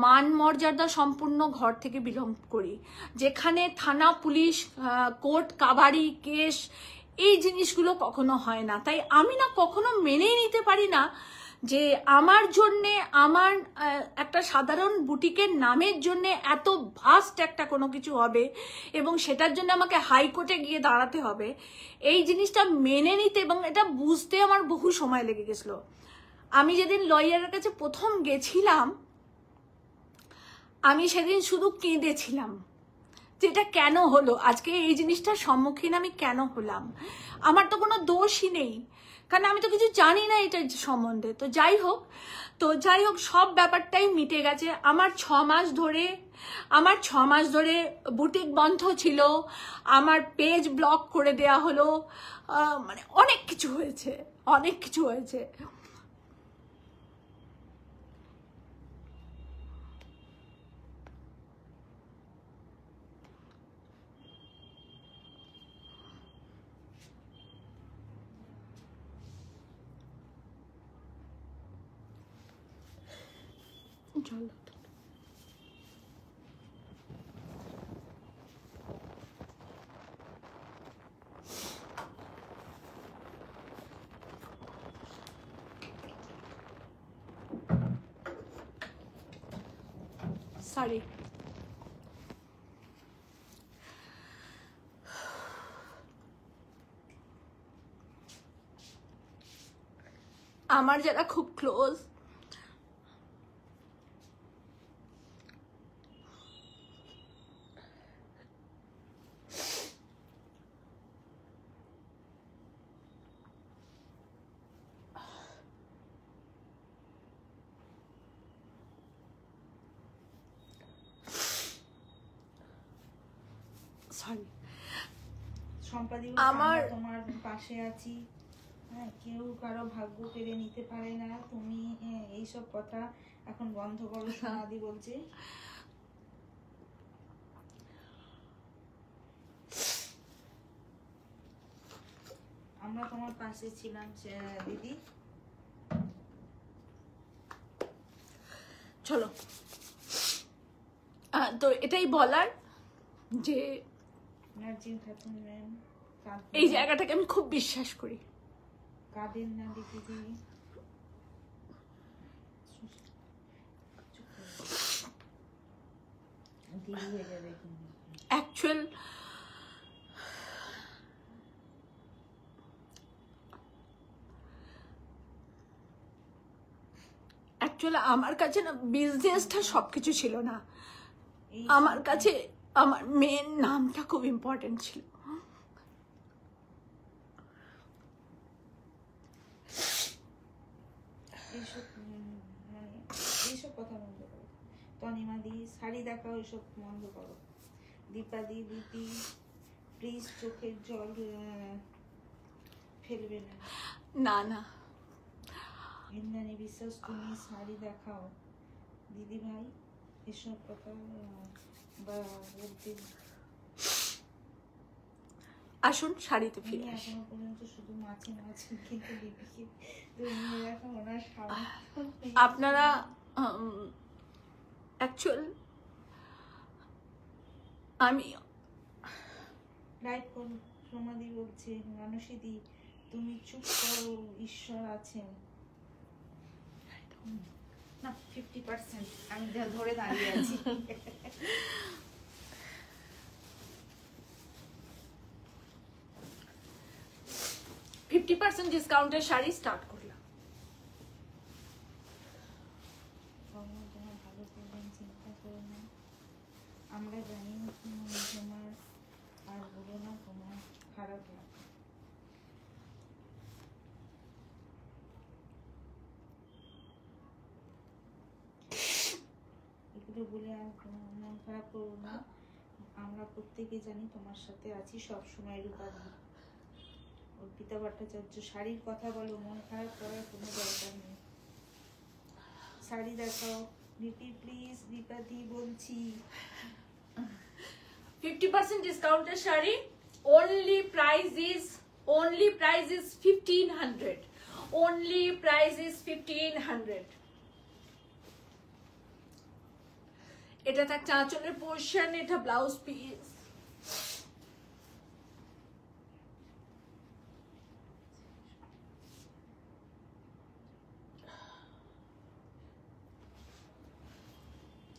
মান মর্যাদা সম্পূর্ণ ঘর থেকে বিলং করি, যেখানে থানা পুলিশ কোর্ট কাবারি কেস এই জিনিসগুলো কখনো হয় না। তাই আমি না কখনো মেনেই নিতে পারি না যে আমার জন্যে, আমার একটা সাধারণ বুটিকের নামের জন্যে এত ভাস্ট একটা কোনো কিছু হবে, এবং সেটার জন্য আমাকে হাইকোর্টে গিয়ে দাঁড়াতে হবে। এই জিনিসটা মেনে নিতে এবং এটা বুঝতে আমার বহু সময় লেগে গেছিলো। আমি যেদিন লয়ারের কাছে প্রথম গেছিলাম, আমি সেদিন শুধু কেঁদেছিলাম, যেটা কেন হলো, আজকে এই জিনিসটার সম্মুখীন আমি কেন হলাম। আমার তো কোনো দোষই নেই, কারণ আমি তো কিছু জানি না এটার সম্বন্ধে। তো যাই হোক সব ব্যাপারটাই মিটে গেছে। আমার 6 মাস ধরে বুটিক বন্ধ ছিল, আমার পেজ ব্লক করে দেয়া হলো, মানে অনেক কিছু হয়েছে। জল সরি, আমার যারা খুব ক্লোজ, সরি, সম্পাদি আমার তোমার পাশে আছি, হ্যাঁ, কেউ কারো ভাগ্য কেড়ে নিতে পারে না, তুমি এইসব কথা এখন বন্ধ করো। সোনাদি বলছে আমরা তোমার পাশে ছিলাম দিদি। চলো, তো এটাই বলার যে নার্জিন খাতুন ম্যাম এই জায়গাটাকে আমি খুব বিশ্বাস করি। কাঁদেন না দিদি, দেরি হয়ে যাবে কিন্তু। অ্যাকচুয়ালি আমার কাছে না বিজনেসটা সবকিছু ছিল না, এই আমার কাছে আমার মেন নামটা খুব ইম্পর্টেন্ট ছিল। এইসব মানে এইসব কথা বন্ধ করো। তনিমাদি শাড়ি দেখাও, এসব বন্ধ করো। দীপাদি দিদি প্লিজ চোখের জল ফেলবে না। না না, ইন্দ্রাণী বিশ্বাস তুমি শাড়ি দেখাও। দিদি ভাই এসব কথা বলতে আসুন শাড়িতে ফিরে আমি আসি। এখনো পর্যন্ত শুধু মাছি মাছি, কিন্তু দিদিকে তুমি এখন ওনার সামর্থ্য নেই। আপনারা অ্যাকচুয়াল আমি লাইভ করুন। সমাধি বলছে মানসীদি তুমি চুপ করো, ঈশ্বর আছেন। না 50% আমি ধরে দাঁড়িয়ে আছি। 50% ডিসকাউন্টের শাড়ি স্টার্ট করলাম। ভগবান তোমার ভালো করবেন, চিন্তা করো না। আমরা জানি তোমার, আর বলো না তোমার খারাপ লাগে। এগুলো বলে আর মন খারাপ করো না। আমরা প্রত্যেকে জানি তোমার সাথে আছি সব সময়। রূপাদি অর্পিতা ভট্টাচার্য শাড়ির কথা বলো, মন খারাপ করার কোনো দরকার নেই। শাড়ি দেখাও লিপি প্লিজ। দীপাদি বলছি 50% ডিসকাউন্টের sari only price is 1500, only price is 1500। এটা তার চাঁচলের পোর্শন, এটা ব্লাউজ পিস।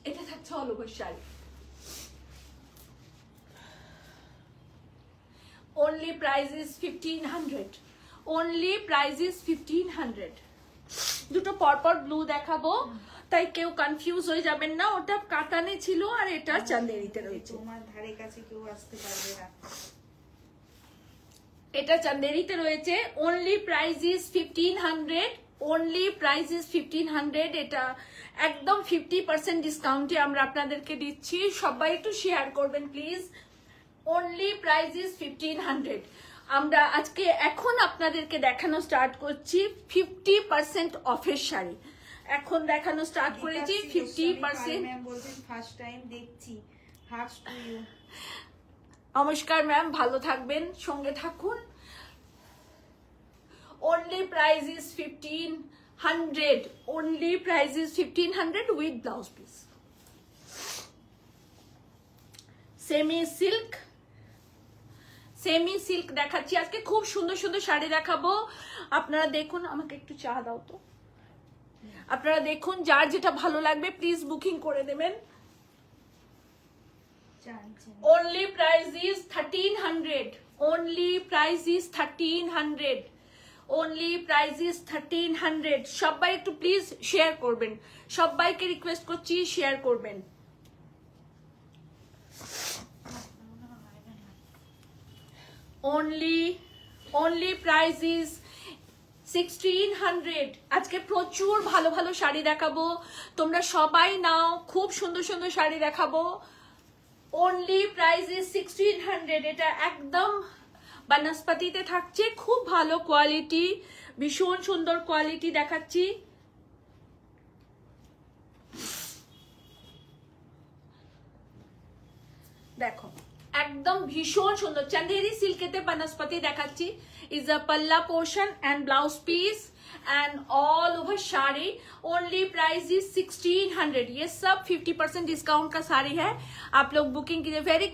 এটা থাকছে all over sari. only price is 1500, only price is 1500। দুটো পরপর ব্লু দেখাবো, তাই কেউ কনফিউজ হয়ে যাবেন না। ওটা কাতানে ছিল আর এটা চান্দেরিতে রয়েছে। তোমার ধারে কাছে কেউ আসতে পারবে না। এটা চান্দেরিতে রয়েছে। only price is 1500, only price is 1500। এটা একদম 50% ডিসকাউন্টে আমরা আপনাদেরকে দিচ্ছি। সবাই একটু শেয়ার করবেন প্লিজ। only price is 1500। আমরা আজকে এখন আপনাদেরকে দেখানো স্টার্ট করছি 50% অফের শাড়ি। এখন দেখানো স্টার্ট করেছি 50%। ম্যাম বলছেন ফার্স্ট টাইম দেখছি, হার্টস টু ইউ। নমস্কার ম্যাম, ভালো থাকবেন, সঙ্গে থাকুন। only price is 1500, only price is 1500 with blouse piece। Semi silk, semi silk দেখাচ্ছি আজকে। খুব সুন্দর সুন্দর শাড়ি দেখাবো। আপনারা দেখুন, আমাকে একটু চা দাও তো। আপনারা দেখুন, যার যেটা ভালো লাগবে প্লিজ বুকিং করে দেবেন। only price is 1300, only price is 1300, only price is 1300. সবাই একটু প্লিজ শেয়ার করবেন, সবাইকে রিকোয়েস্ট করছি শেয়ার করবেন। only price is 1600। আজকে প্রচুর ভালো ভালো শাড়ি দেখাবো, তোমরা সবাই নাও, খুব সুন্দর সুন্দর শাড়ি দেখাবো। only price is 1600। এটা একদম বনস্পতিতে থাকছে, খুব ভালো কোয়ালিটি, ভীষণ সুন্দর কোয়ালিটি দেখাচ্ছি। দেখো একদম ভীষণ সুন্দর চন্দেরি সিল্কেতে বনস্পতি দেখাচ্ছি। Is a pallu portion and blouse piece and all over shari। only price is 1600। ये सब 50% डिस्काउंट का साड़ी है, आप लोग बुकिंग कीजिए। Very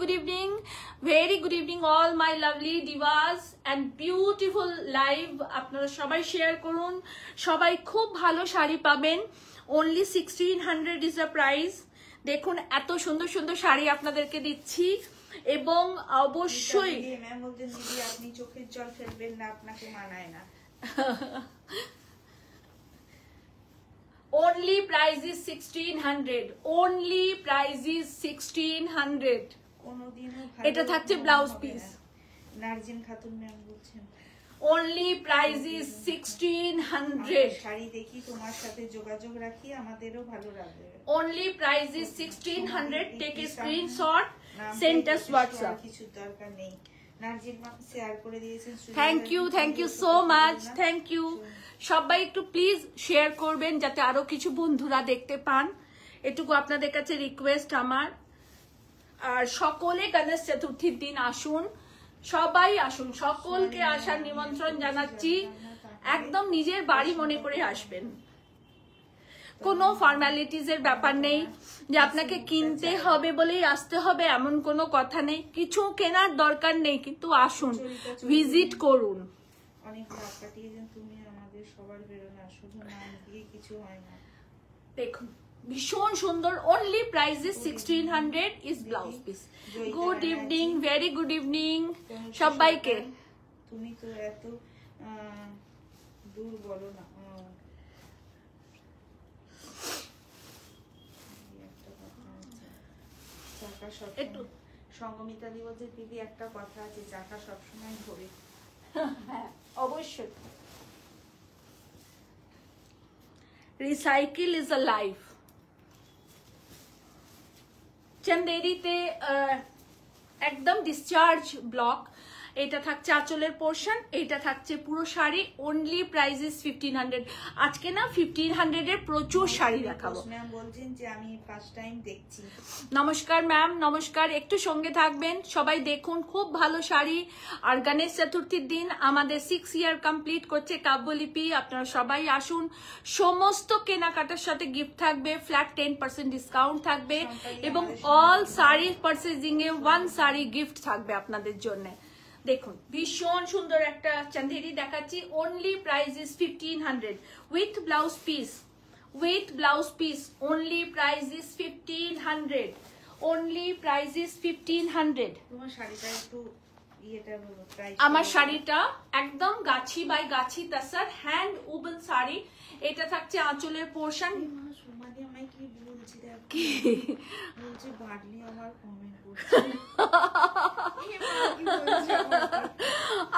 good evening all my lovely Divas and beautiful live. আপনারা সবাই শেয়ার করুন, সবাই খুব ভালো শাড়ি পাবেন। only 1600 is the price। দেখুন এত সুন্দর সুন্দর শাড়ি আপনাদেরকে দিচ্ছি, এবং অবশ্যই ম্যাম বলতেন দিদি আপনি চোখের জল ফেলবেন না, আপনাকে মানায় না। only price is 1600, only price is 1600। কোনদিনও এটা থাকছে ব্লাউজ পিস। নার্জিন খাতুন ম্যাম বলছেন only price is 1600। শাড়ি দেখি তোমার সাথে যোগাযোগ রাখি, আমাদেরও ভালো লাগবে। only price is 1600। take a screenshot, send us WhatsApp। কিছু দরকার নেই, নার্জিন ম্যাম শেয়ার করে দিয়েছেন। Thank you so much, thank you. সবাই একটু প্লিজ শেয়ার করবেন যাতে আরো কিছু বন্ধুরা দেখতে পান, এটুকু আপনাদের কাছে রিকোয়েস্ট আমার। আর সকলে গণেশ চতুর্থীর দিন আসুন, সবাই আসুন, সকলকে আসার নিমন্ত্রণ জানাচ্ছি। একদম নিজের বাড়ি মনে করে আসবেন, কোনো ফর্মালিটিজ এর ব্যাপার নেই যে আপনাকে কিনতে হবে বলেই আসতে হবে, এমন কোনো কথা নেই। কিছু কেনার দরকার নেই, কিন্তু আসুন, ভিজিট করুন। অনেক লাভ কাটিয়েছেন তুমি, আমাদের সবার বেরোনা, শুধু নাম দিয়ে কিছু হয় না। দেখুন ভীষণ সুন্দর। only price is 1600 is blouse piece। Good evening, very good evening সবাইকে। তুমি তো এত দূর বলো না। একটু সঙ্গমিতা দি বলছে দিদি একটা কথা আছে, চাকা সবসময় ঘোরে। হ্যাঁ অবশ্যই। Recycle is a life. চন্দেরিতে একদম ডিসচার্জ ব্লক। এটা থাকছে আঁচলের পোর্শন, এটা থাকছে পুরো শাড়ি। only price is 1500। আজকে না 1500 এর প্রচুর শাড়ি দেখাবো। ম্যাম বলছেন যে আমি ফার্স্ট টাইম দেখছি। নমস্কার ম্যাম, নমস্কার, একটু সঙ্গে থাকবেন সবাই, দেখুন খুব ভালো শাড়ি। আর গণেশ চতুর্থীর দিন আমাদের 6 ইয়ার কমপ্লিট করছে কাব্যলিপি। আপনারা সবাই আসুন, সমস্ত কেনাকাটার সাথে গিফট থাকবে, ফ্ল্যাট 10% ডিসকাউন্ট থাকবে, এবং অল শাড়ি পারচেজিং এ 1 শাড়ি গিফট থাকবে আপনাদের জন্য। দেখুন ভীষণ সুন্দর একটা চন্দেরি দেখাচ্ছি। only price is 1500 with blouse piece, with blouse piece। only price is 1500, only price is 1500। তোমার শাড়িটা একটু ইয়েটা বলো প্রাইস। আমার শাড়িটা একদম গাছি by Gachhi তাসার hand woven sari. এটা থাকছে আঁচলের পোর্শন। সুমাদি আমায় কি বলছি দেখ, কি বলছে বাড়লি আমার কমেন্ট করছে।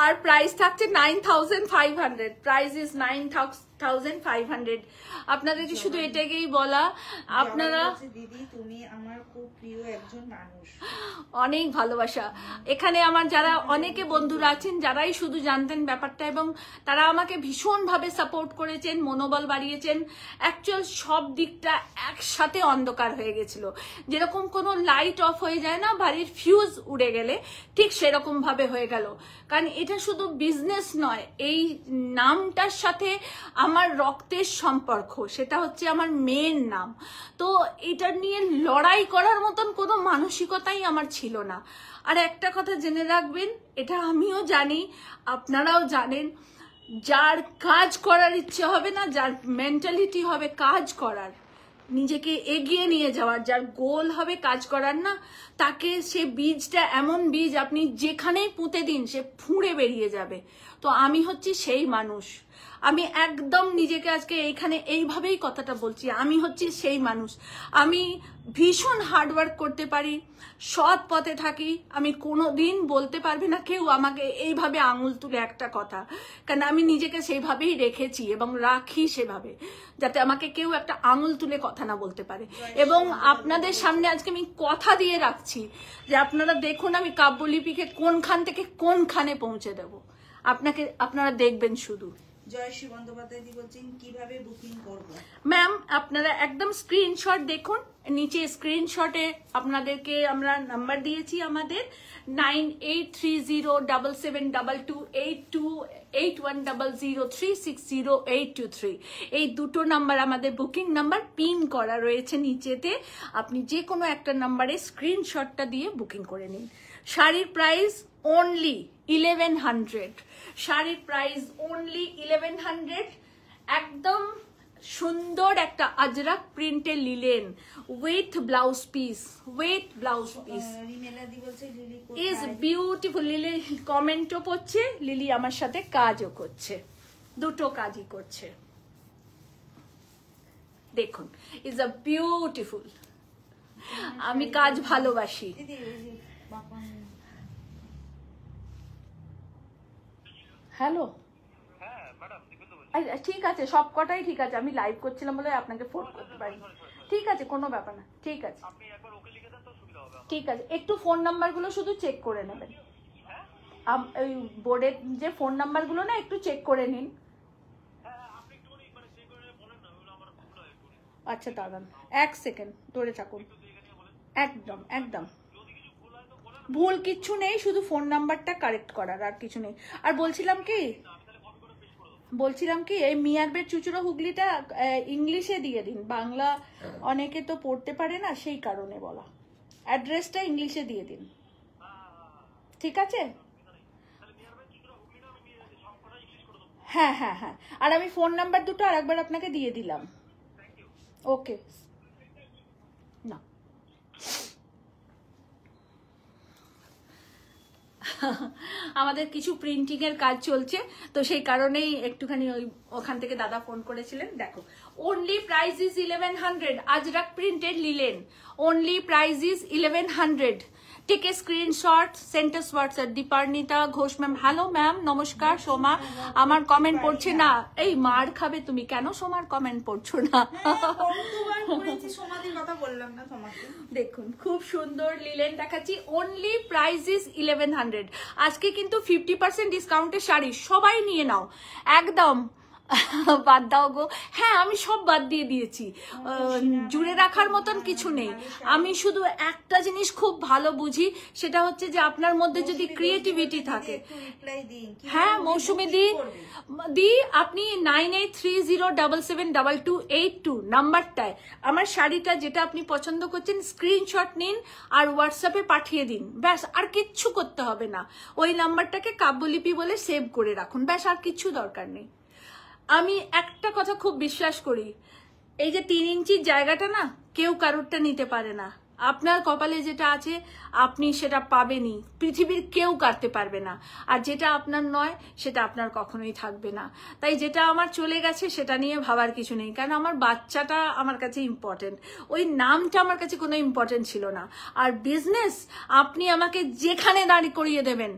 আর প্রাইস থাকছে 9500। Price is 9500। আপনাদেরকে শুধু এটাকেই বলা, আপনারা দিদি তুমি আমার খুব প্রিয় একজন মানুষ। অনেক ভালোবাসা। এখানে আমার যারা অনেকে বন্ধুরা আছেন যারাই শুধু জানতেন ব্যাপারটা, এবং তারা আমাকে ভীষণভাবে সাপোর্ট করেছেন, মনোবল বাড়িয়েছেন। অ্যাকচুয়াল সব দিকটা একসাথে অন্ধকার হয়ে গেছিল, যেরকম কোনো লাইট অফ হয়ে যায় না বাড়ির ফিউজ উড়ে গেলে, ঠিক সেরকম ভাবে হয়ে গেল। কারণ এটা শুধু বিজনেস নয়, এই নামটার সাথে আমার রক্তের সম্পর্ক, সেটা হচ্ছে আমার মেয়ের নাম। তো এটা নিয়ে লড়াই করার মতন কোনো মানসিকতাই আমার ছিল না। আর একটা কথা জেনে রাখবেন, এটা আমিও জানি, আপনারাও জানেন, যার কাজ করার ইচ্ছে হবে না, যার মেন্টালিটি হবে কাজ করার, নিজেকে এগিয়ে নিয়ে যাওয়ার, যার গোল হবে কাজ করার না, তাকে সে বীজটা এমন বীজ আপনি যেখানেই পুঁতে দিন সে ফুঁড়ে বেরিয়ে যাবে। তো আমি হচ্ছি সেই মানুষ। আমি একদম নিজেকে আজকে এইখানে এইভাবেই কথাটা বলছি, আমি হচ্ছি সেই মানুষ। আমি ভীষণ হার্ডওয়ার্ক করতে পারি, সৎ পথে থাকি। আমি কোনো দিন বলতে পারবে না কেউ আমাকে এইভাবে আঙুল তুলে একটা কথা, কারণ আমি নিজেকে সেইভাবেই রেখেছি এবং রাখি সেভাবে, যাতে আমাকে কেউ একটা আঙুল তুলে কথা না বলতে পারে। এবং আপনাদের সামনে আজকে আমি কথা দিয়ে রাখছি যে আপনারা দেখুন আমি কাব্যলিপিকে কোনখান থেকে কোনখানে পৌঁছে দেব, আপনারা দেখবেন শুধু। জয়শ্রী বন্দ্যোপাধ্যায় দি বলছেন কিভাবে বুকিং করব? ম্যাম আপনারা একদম স্ক্রিনশট দেখুন, নিচে স্ক্রিনশটে আপনাদেরকে আমরা নাম্বার দিয়েছি আমাদের 983722828100360823। এই দুটো নাম্বার আমাদের বুকিং নাম্বার, পিন করা রয়েছে নিচেতে। আপনি যে কোনো একটা নাম্বারে স্ক্রিনশটটা দিয়ে বুকিং করে নিন। শাড়ির প্রাইস অনলি 1100, শাড়ির প্রাইস অনলি 1100। একদম সুন্দর একটা আজরাক প্রিন্টের লিলেন উইথ ব্লাউজ পিস, রিমেলা দি বলছে লিলি ইজ বিউটিফুল। লিলি কমেন্টও করছে, লিলি আমার সাথে কাজও করছে, দুটো কাজই করছে। দেখুন ইজ আ বিউটিফুল। আমি কাজ ভালোবাসি। দিদি বাপন হ্যালো, ঠিক আছে, সব কটাই ঠিক আছে। আমি লাইভ করছিলাম বলে আপনাকে ফোন করতে পারি। ঠিক আছে, কোনো ব্যাপার না, ঠিক আছে ঠিক আছে। একটু ফোন নাম্বারগুলো শুধু চেক করে নেবেন, ওই বোর্ডের যে ফোন নাম্বারগুলো না একটু চেক করে নিন। আচ্ছা দাঁড়ান, এক সেকেন্ড ধরে থাকুন। একদম একদম ভুল কিচ্ছু নেই, শুধু ফোন নাম্বারটা কারেক্ট করার, আর কিছু নেই। আর বলছিলাম কি এই মিয়ারবের চুচুড়ো হুগলিটা ইংলিশে দিয়ে দিন, বাংলা অনেকে তো পড়তে পারে না, সেই কারণে বলা। অ্যাড্রেসটা ইংলিশে দিয়ে দিন, ঠিক আছে? হ্যাঁ হ্যাঁ হ্যাঁ, আর আমি ফোন নাম্বার দুটো আরেকবার আপনাকে দিয়ে দিলাম। ওকে না আমাদের কিছু প্রিন্টিং এর কাজ চলছে, তো সেই কারণেই একটুখানি ওখান থেকে দাদা ফোন করেছিলেন। দেখো only price is 1100, Ajrak printed linen, only price is 1100। Take a screenshot, send us WhatsApp. Diparnita Ghosh ma'am, hello ma'am, নমস্কার। সোমা আমার কমেন্ট পড়ছে না, এই মার খাবে তুমি, কেন সোমার কমেন্ট পড়ছো না? দেখুন খুব সুন্দর লিলেন দেখাচ্ছি, অনলি প্রাইস ইজ 1100। আজকে কিন্তু 50% ডিসকাউন্টের শাড়ি, সবাই নিয়ে নাও একদম। বাদ দাও গো, হ্যাঁ আমি সব বাদ দিয়ে দিয়েছি, জুড়ে রাখার মতন কিছু নেই। আমি শুধু একটা জিনিস খুব ভালো বুঝি, সেটা হচ্ছে যে আপনার মধ্যে যদি ক্রিয়েটিভিটি থাকে। হ্যাঁ মৌসুমি দি আপনি 9830772282 নাম্বারটায় আমার শাড়িটা যেটা আপনি পছন্দ করছেন স্ক্রিনশট নিন আর হোয়াটসঅ্যাপে পাঠিয়ে দিন, ব্যাস। আর কিচ্ছু করতে হবে না, ওই নাম্বারটাকে কাব্যলিপি বলে সেভ করে রাখুন, ব্যাস, আর কিচ্ছু দরকার নেই। আমি একটা কথা খুব বিশ্বাস করি, এই যে 3 ইঞ্চির জায়গাটা না কেউ কারোরটা নিতে পারে না। আপনার কপালে যেটা আছে আপনি সেটা পাবেনই, পৃথিবীর কেউ কাটতে পারবে না। আর যেটা আপনার নয় সেটা আপনার কখনোই থাকবে না। তাই যেটা আমার চলে গেছে সেটা নিয়ে ভাবার কিছু নেই, কারণ আমার বাচ্চাটা আমার কাছে ইম্পর্টেন্ট, ওই নামটা আমার কাছে কোনো ইম্পর্টেন্ট ছিল না। আর বিজনেস আপনি আমাকে যেখানে দাঁড় করিয়ে দেবেন,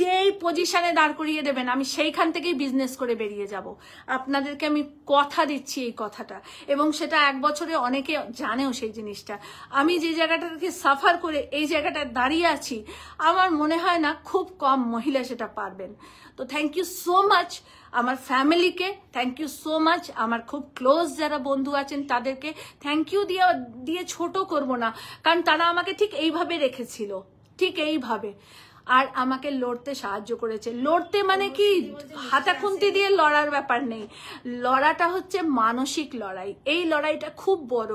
যেই পজিশনে দাঁড় করিয়ে দেবেন, আমি সেইখান থেকেই বিজনেস করে বেরিয়ে যাব। আপনাদেরকে আমি কথা দিচ্ছি এই কথাটা, এবং সেটা 1 বছরে অনেকে জানেও সেই জিনিসটা। আমি যে জায়গাটা থেকে সাফার করে এই জায়গাটা দাঁড়িয়ে আছি, আমার মনে হয় না খুব কম মহিলা সেটা পারবেন। তো থ্যাংক ইউ সো মাচ আমার ফ্যামিলিকে, থ্যাংক ইউ সো মাচ আমার খুব ক্লোজ যারা বন্ধু আছেন তাদেরকে থ্যাংক ইউ দিয়ে ছোট করব না, কারণ তারা আমাকে ঠিক এইভাবে রেখেছিল, ঠিক এইভাবে, আর আমাকে লড়তে সাহায্য করেছে। লড়তে মানে কি হাতাখুন্তি দিয়ে লড়ার ব্যাপার নেই, লড়াটা হচ্ছে মানসিক লড়াই। এই লড়াইটা খুব বড়।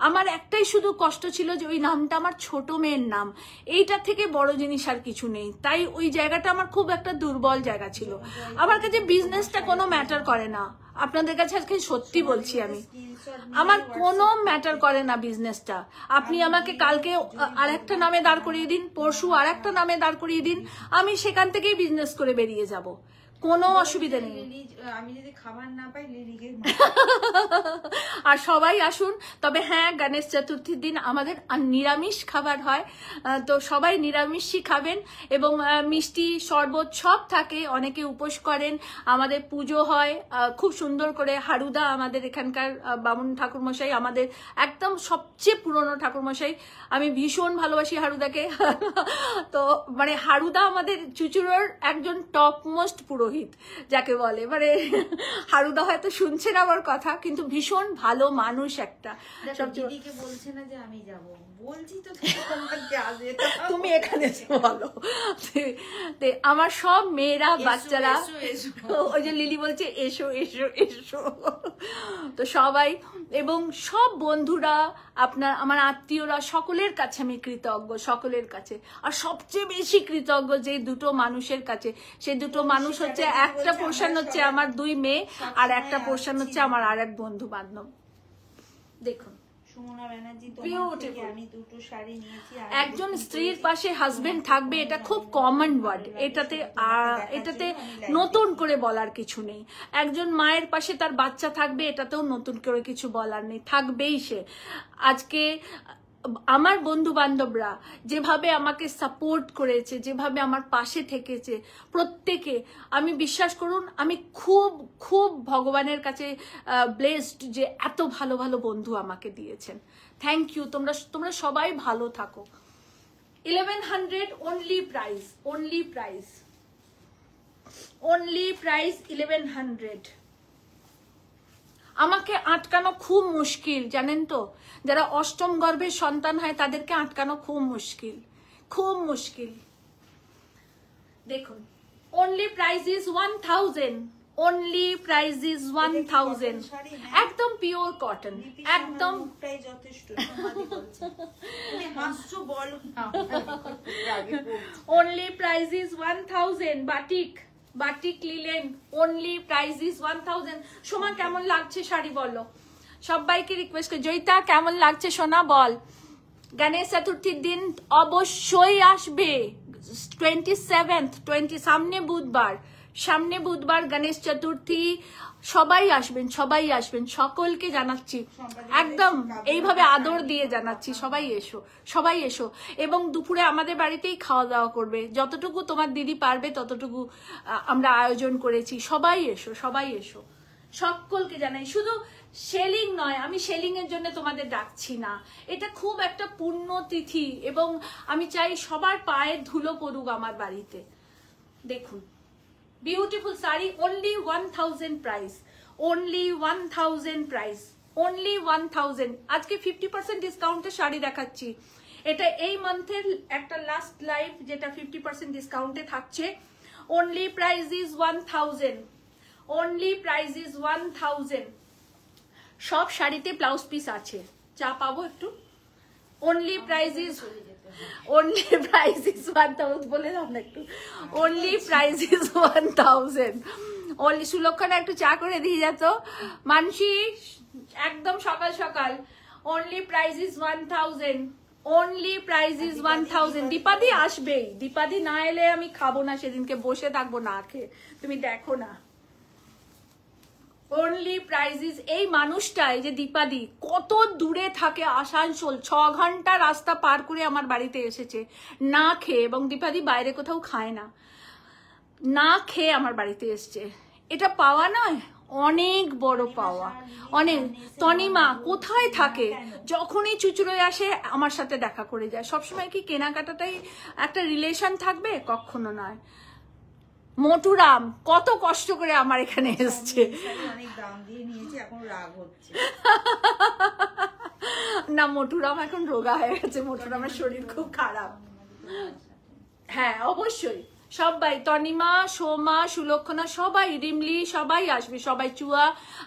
আমার একটাই শুধু কষ্ট ছিল যে ওই নামটা আমার ছোট মেয়ের নাম, এইটা থেকে বড় জিনিস আর কিছু নেই। তাই ওই জায়গাটা আমার খুব একটা দুর্বল জায়গা ছিল। আমার কাছে বিজনেসটা কোনো ম্যাটার করে না, আপনাদের কাছে আজকে সত্যি বলছি, আমি আমার কোনো ম্যাটার করে না বিজনেসটা। আপনি আমাকে কালকে আরেকটা নামে দাঁড় করিয়ে দিন, পরশু আরেকটা নামে দাঁড় করিয়ে দিন, আমি সেখান থেকেই বিজনেস করে বেরিয়ে যাব, কোনো অসুবিধা নেই। আমি যদি খাবার না পাই লিলিকে আর সবাই আসুন। তবে হ্যাঁ, গণেশ চতুর্থীর দিন আমাদের নিরামিষ খাবার হয়, তো সবাই নিরামিষই খাবেন এবং মিষ্টি শরবত সব থাকে। অনেকে উপোস করেন, আমাদের পুজো হয় খুব সুন্দর করে। হারুদা আমাদের এখানকার বামুন ঠাকুরমশাই, আমাদের একদম সবচেয়ে পুরনো ঠাকুরমশাই, আমি ভীষণ ভালোবাসি হারুদাকে। তো মানে হারুদা আমাদের চুচুড়োর একজন টপ মোস্ট পুরোহিত যাকে বলে। মানে হারুদা হয়তো শুনছেন আমার কথা, কিন্তু ভীষণ ভালো মানুষ একটা। দিদিকে বলছে না যে আমি যাব, বলছি তো তুমি এখানে বলো। আমার সব মেয়েরা বাচ্চারা, ওই যে লিলি বলছে এসো এসো এসো, তো সবাই এবং সব বন্ধুরা, আপনার আমার আত্মীয়রা, সকলের কাছে আমি কৃতজ্ঞ, সকলের কাছে। আর সবচেয়ে বেশি কৃতজ্ঞ যে দুটো মানুষের কাছে, সেই দুটো মানুষ হচ্ছে, একটা পোর্শন হচ্ছে আমার 2 মেয়ে, আর একটা পোর্শন হচ্ছে আমার আর এক বন্ধু বান্ধব। দেখুন সুমনা ব্যানার্জি, আমি দুটো শাড়ি নিয়েছি। একজন স্ত্রীর পাশে হাজবেন্ড থাকবে, এটা খুব কমন ওয়ার্ড, এটাতে নতুন করে বলার কিছু নেই। একজন মায়ের পাশে তার বাচ্চা থাকবে, এটাতেও নতুন করে কিছু বলার নেই, থাকবেই সে। আজকে আমার বন্ধু বান্ধবরা যেভাবে আমাকে সাপোর্ট করেছে, যেভাবে আমার পাশে থেকেছে প্রত্যেকে, আমি বিশ্বাস করুন আমি খুব খুব ভগবানের কাছে ব্লেসড যে এত ভালো ভালো বন্ধু আমাকে দিয়েছেন। Thank you. তোমরা সবাই ভালো থাকো। 1100 only price, only price, only price 1100। আমাকে আটকানো খুব মুশকিল, জানেন তো, যারা অষ্টম গর্ভের সন্তান হয় তাদেরকে আটকানো খুব মুশকিল, খুব মুশকিল। দেখুন, only price is 1000, only price is 1000, একদম পিওর কটন, একদম যথেষ্ট। Only price is 1000, batik, batik linen, only price is 1000। Soma কেমন লাগছে শাড়ি বলো, সবাইকে রিকোয়েস্ট করে। জয়িতা কেমন লাগছে সোনা বল। গণেশ চতুর্থীর দিন অবশ্যই আসবে, 27th, সামনে বুধবার গণেশ চতুর্থী। সবাই আসবেন, সবাই আসবেন, সকলকে জানাচ্ছি, একদম এইভাবে আদর দিয়ে জানাচ্ছি, সবাই এসো, সবাই এসো। এবং দুপুরে আমাদের বাড়িতেই খাওয়া দাওয়া করবে, যতটুকু তোমার দিদি পারবে ততটুকু আমরা আয়োজন করেছি। সবাই এসো, সবাই এসো, সকলকে জানাই। শুধু সেলিং নয়, আমি সেলিং এর জন্য তোমাদের ডাকছি না, এটা খুব একটা পুণ্যতিথি এবং আমি চাই সবার পায়ের ধুলো পড়ুক আমার বাড়িতে। দেখুন, beautiful sari, only 1000 price, only 1000 price, only 1000। আজকে 50% ডিসকাউন্টে শাড়ি দেখাচ্ছি। এটা এই মান্থের একটা লাস্ট লাইভ, যেটা 50% ডিসকাউন্টে থাকছে। Only price is 1000, only price is 1000। সব শাড়িতে ব্লাউজ পিস আছে, যা পাবো একটু। Only price is, only price is 1000 বলে দাও না একটু। Only price is 1000। Only Sulakshana একটু চা করে দিয়ে যেত, মানসি একদম সকাল সকাল। Only price is 1000, only price is 1000। দীপাদি আসবেই, দীপাদি না এলে আমি খাবো না, সেদিনকে বসে থাকবো না খেয়ে, তুমি দেখো না। অনলি প্রাইস ইজ, এই মানুষটাই যে দীপাদি কত দূরে থাকে, আসানসোল 6 ঘন্টা রাস্তা পার করে আমার বাড়িতে এসেছে না খেয়ে, এবং দীপাদি বাইরে কোথাও খায় না, না খেয়ে আমার বাড়িতে এসছে। এটা পাওয়া নয়, অনেক বড় পাওয়া, অনেক। তনিমা কোথায় থাকে, যখনই চুচুড়োয় আসে আমার সাথে দেখা করে যায়। সবসময় কি কেনাকাটাটাই একটা রিলেশন থাকবে? কখনো নয়। মোটুরাম কত কষ্ট করে আমার এখানে এসছে, না মোটুরাম এখন রোগা হয়ে গেছে, মোটুরামের শরীর খুব খারাপ। হ্যাঁ অবশ্যই সবাই, তনিমা, সোমা, সুলক্ষণা, সবাই, রিমলি, সবাই আসবে, সবাই। চুয়া,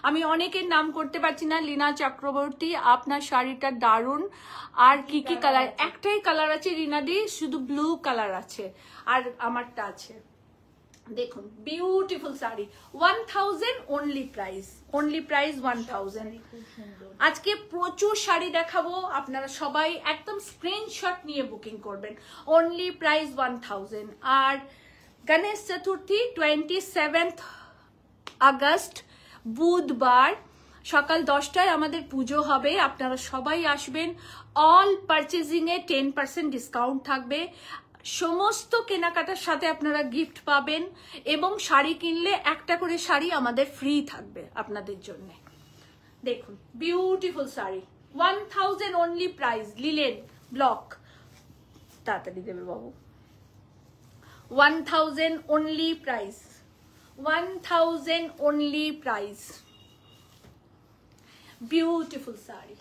আমি অনেকের নাম করতে পারছি না। লীনা চক্রবর্তী, আপনার শাড়িটা দারুণ। আর কি কি কালার? একটাই কালার আছে রিনাদি, শুধু ব্লু কালার আছে, আর আমারটা আছে। দেখুন beautiful sari, 1000 only price, only price 1000। খুব সুন্দর। আজকে প্রচুর শাড়ি দেখাবো, আপনারা সবাই একদম স্ক্রিনশট নিয়ে বুকিং করবেন। Only price 1000। আর গণেশ চতুর্থী 27 আগস্ট বুধবার সকাল 10টায় আমাদের পুজো হবে, আপনারা সবাই আসবেন। অল পারচেজিং এ 10% ডিসকাউন্ট থাকবে, সমস্ত কেনাকাটার সাথে আপনারা গিফট পাবেন, এবং শাড়ি কিনলে একটা করে শাড়ি আমাদের ফ্রি থাকবে আপনাদের জন্য। দেখুন beautiful sari, 1000 only price, linen block, তাড়াতাড়ি দেবে বাবু। 1000 only price, 1000 only price, beautiful sari.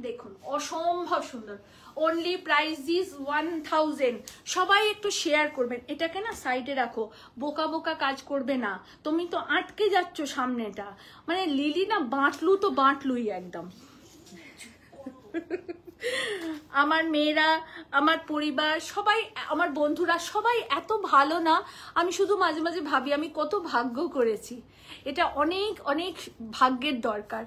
দেখুন অসম্ভব সুন্দর, অনলি প্রাইস ইজ 1000। সবাই একটু শেয়ার করবেন, এটাকে না সাইডে রাখো, বোকা বোকা কাজ করবে না, তুমি তো আটকে যাচ্ছ সামনেটা। মানে লিলি না বাঁটলু তো বাঁটলুই একদম। আমার মেয়েরা, আমার পরিবার, সবাই, আমার বন্ধুরা সবাই এত ভালো না, আমি শুধু মাঝে মাঝে ভাবি আমি কত ভাগ্য করেছি। এটা অনেক অনেক ভাগ্যের দরকার।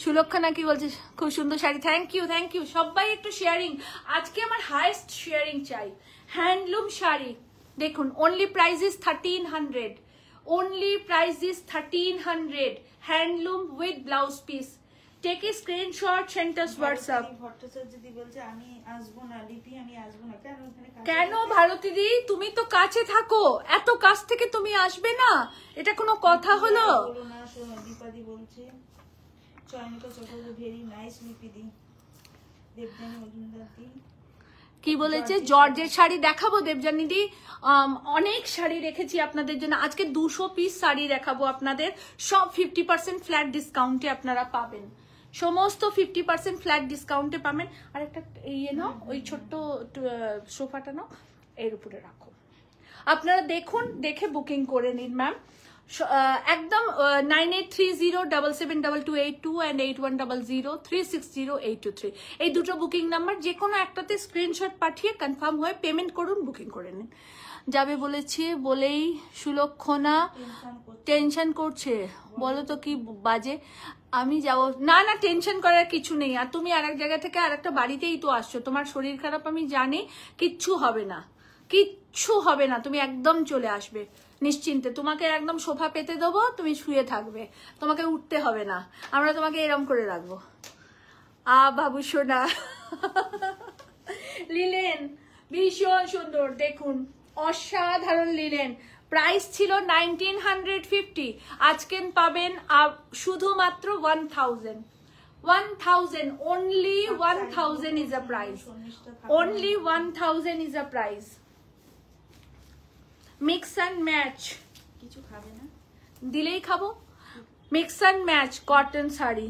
সুলক্ষা নাকি বলছে খুব সুন্দর sari, thank you thank you. সবাই একটু শেয়ারিং, আজকে আমার হাইয়েস্ট শেয়ারিং চাই। হ্যান্ডলুম শাড়ি দেখুন, only price is 1300, only price is 1300, handloom with blouse piece. Take a screenshot, send us WhatsApp. Bhattacharya দি বলছে আমি আসবো না, লিপি আমি আসবো না। কেন ওখানে কেন ভারতী দি, তুমি তো কাছে থাকো, এত কাছ থেকে তুমি আসবে না? এটা কোনো কথা হলো? বলো না, শোনো দীপাদি বলছে চয়নিকা চট্টোপাধ্যায় ভেরি নাইস, লিপি দি, দেবযানী মজুমদার দি কি বলেছে? জর্জের শাড়ি দেখাবো দেবযানী দি, অনেক শাড়ি রেখেছি আপনাদের জন্য। আজকে 200 পিস শাড়ি দেখাবো আপনাদের, সব 50% ফ্ল্যাট ডিসকাউন্টে আপনারা পাবেন, সমস্ত 50% ফ্ল্যাট ডিসকাউন্টে পাবেন। আর একটা ইয়ে নাও, ওই ছোট্ট সোফাটা নাও, এর উপরে রাখো। আপনারা দেখুন, দেখে বুকিং করে নিন ম্যাম। একদম 9830772282 and 8100360823 এই দুটো বুকিং নাম্বার, যে কোনো একটাতে স্ক্রিনশট পাঠিয়ে কনফার্ম হয়ে পেমেন্ট করুন, বুকিং করে নিন। যাবে বলেছি বলেই সুলক্ষণা টেনশন করছে, বলো তো কি বাজে। আমি যাবো না, না টেনশন করার কিছু নেই। আর তুমি আর এক জায়গা থেকে আর একটা বাড়িতেই তো আসছো, তোমার শরীর খারাপ আমি জানি, কিচ্ছু হবে না, কিচ্ছু হবে না, তুমি একদম চলে আসবে নিশ্চিন্তে। তোমাকে একদম সোফা পেতে দেবো, তুমি শুয়ে থাকবে, তোমাকে উঠতে হবে না, আমরা তোমাকে এরম করে রাখবো। বাবু সোনা। লিলেন ভীষণ সুন্দর, দেখুন অসাধারণ লিলেন। প্রাইস ছিল 1950, আজকে পাবেন শুধুমাত্র 1000। 1000 only, 1000 is a price, only 1000 is a price. Mix and match, কিছু খাবে না দিলেই খাবো। Mix and match cotton sari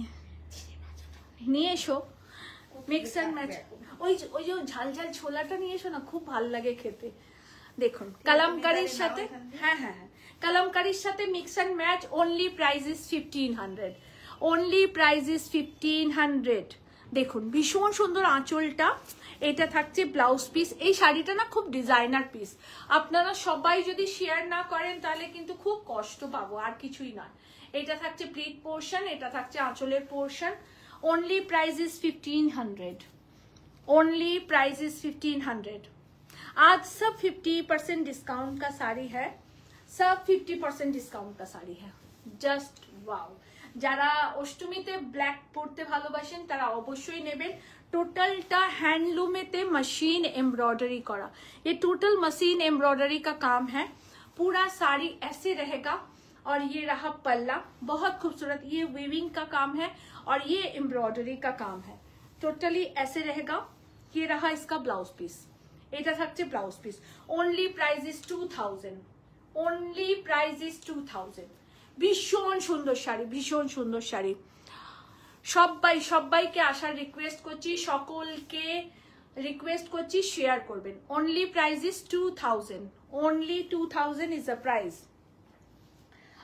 নিয়ে এসো, মিক্স অ্যান্ড ম্যাচ। ওই যে ঝাল ঝাল ছোলাটা নিয়ে এসো না, খুব ভাল লাগে খেতে। দেখুন কালামকারীর সাথে, হ্যাঁ হ্যাঁ হ্যাঁ, কালামকারীর সাথে mix and match. Only price is 1500, only price is 1500। দেখুন ভীষণ সুন্দর আঁচলটা, এটা থাকছে ব্লাউজ পিস। এই শাড়িটা না খুব ডিজাইনার পিস, আপনারা সবাই যদি শেয়ার না করেন তাহলে কিন্তু খুব কষ্ট পাবো, আর কিছুই নয়। এটা থাকছে প্লিট পোর্শন, এটা থাকছে আঁচলের portion. Only price is 1500, only price is 1500। आज सब 50% डिस्काउंट का साड़ी है, सब 50% डिस्काउंट का साड़ी है। Just wow. যারা অষ্টমীতে ব্ল্যাক পরতে ভালোবাসেন তারা অবশ্যই নেবেন। টোটালটা হ্যান্ডলুমেতে मशीन एम्ब्रॉयडरी करा, ये टोटल मशीन एम्ब्रॉयडरी का काम है। पूरा साड़ी ऐसे रहेगा, और ये रहा पल्ला, बहुत खूबसूरत, ये वीविंग का काम है और ये एम्ब्रॉयडरी का काम है। टोटली ऐसे रहेगा। ये रहा इसका ब्लाउज पीस, এটা থাকছে blouse piece. Only price is 2000, only price is 2000। ভীষণ সুন্দর শাড়ি, ভীষণ সুন্দর শাড়ি। সবাইকে আসার রিকোয়েস্ট করছি, সকলকে রিকোয়েস্ট করছি শেয়ার করবেন। Only price is 2000, only 2000 is the price.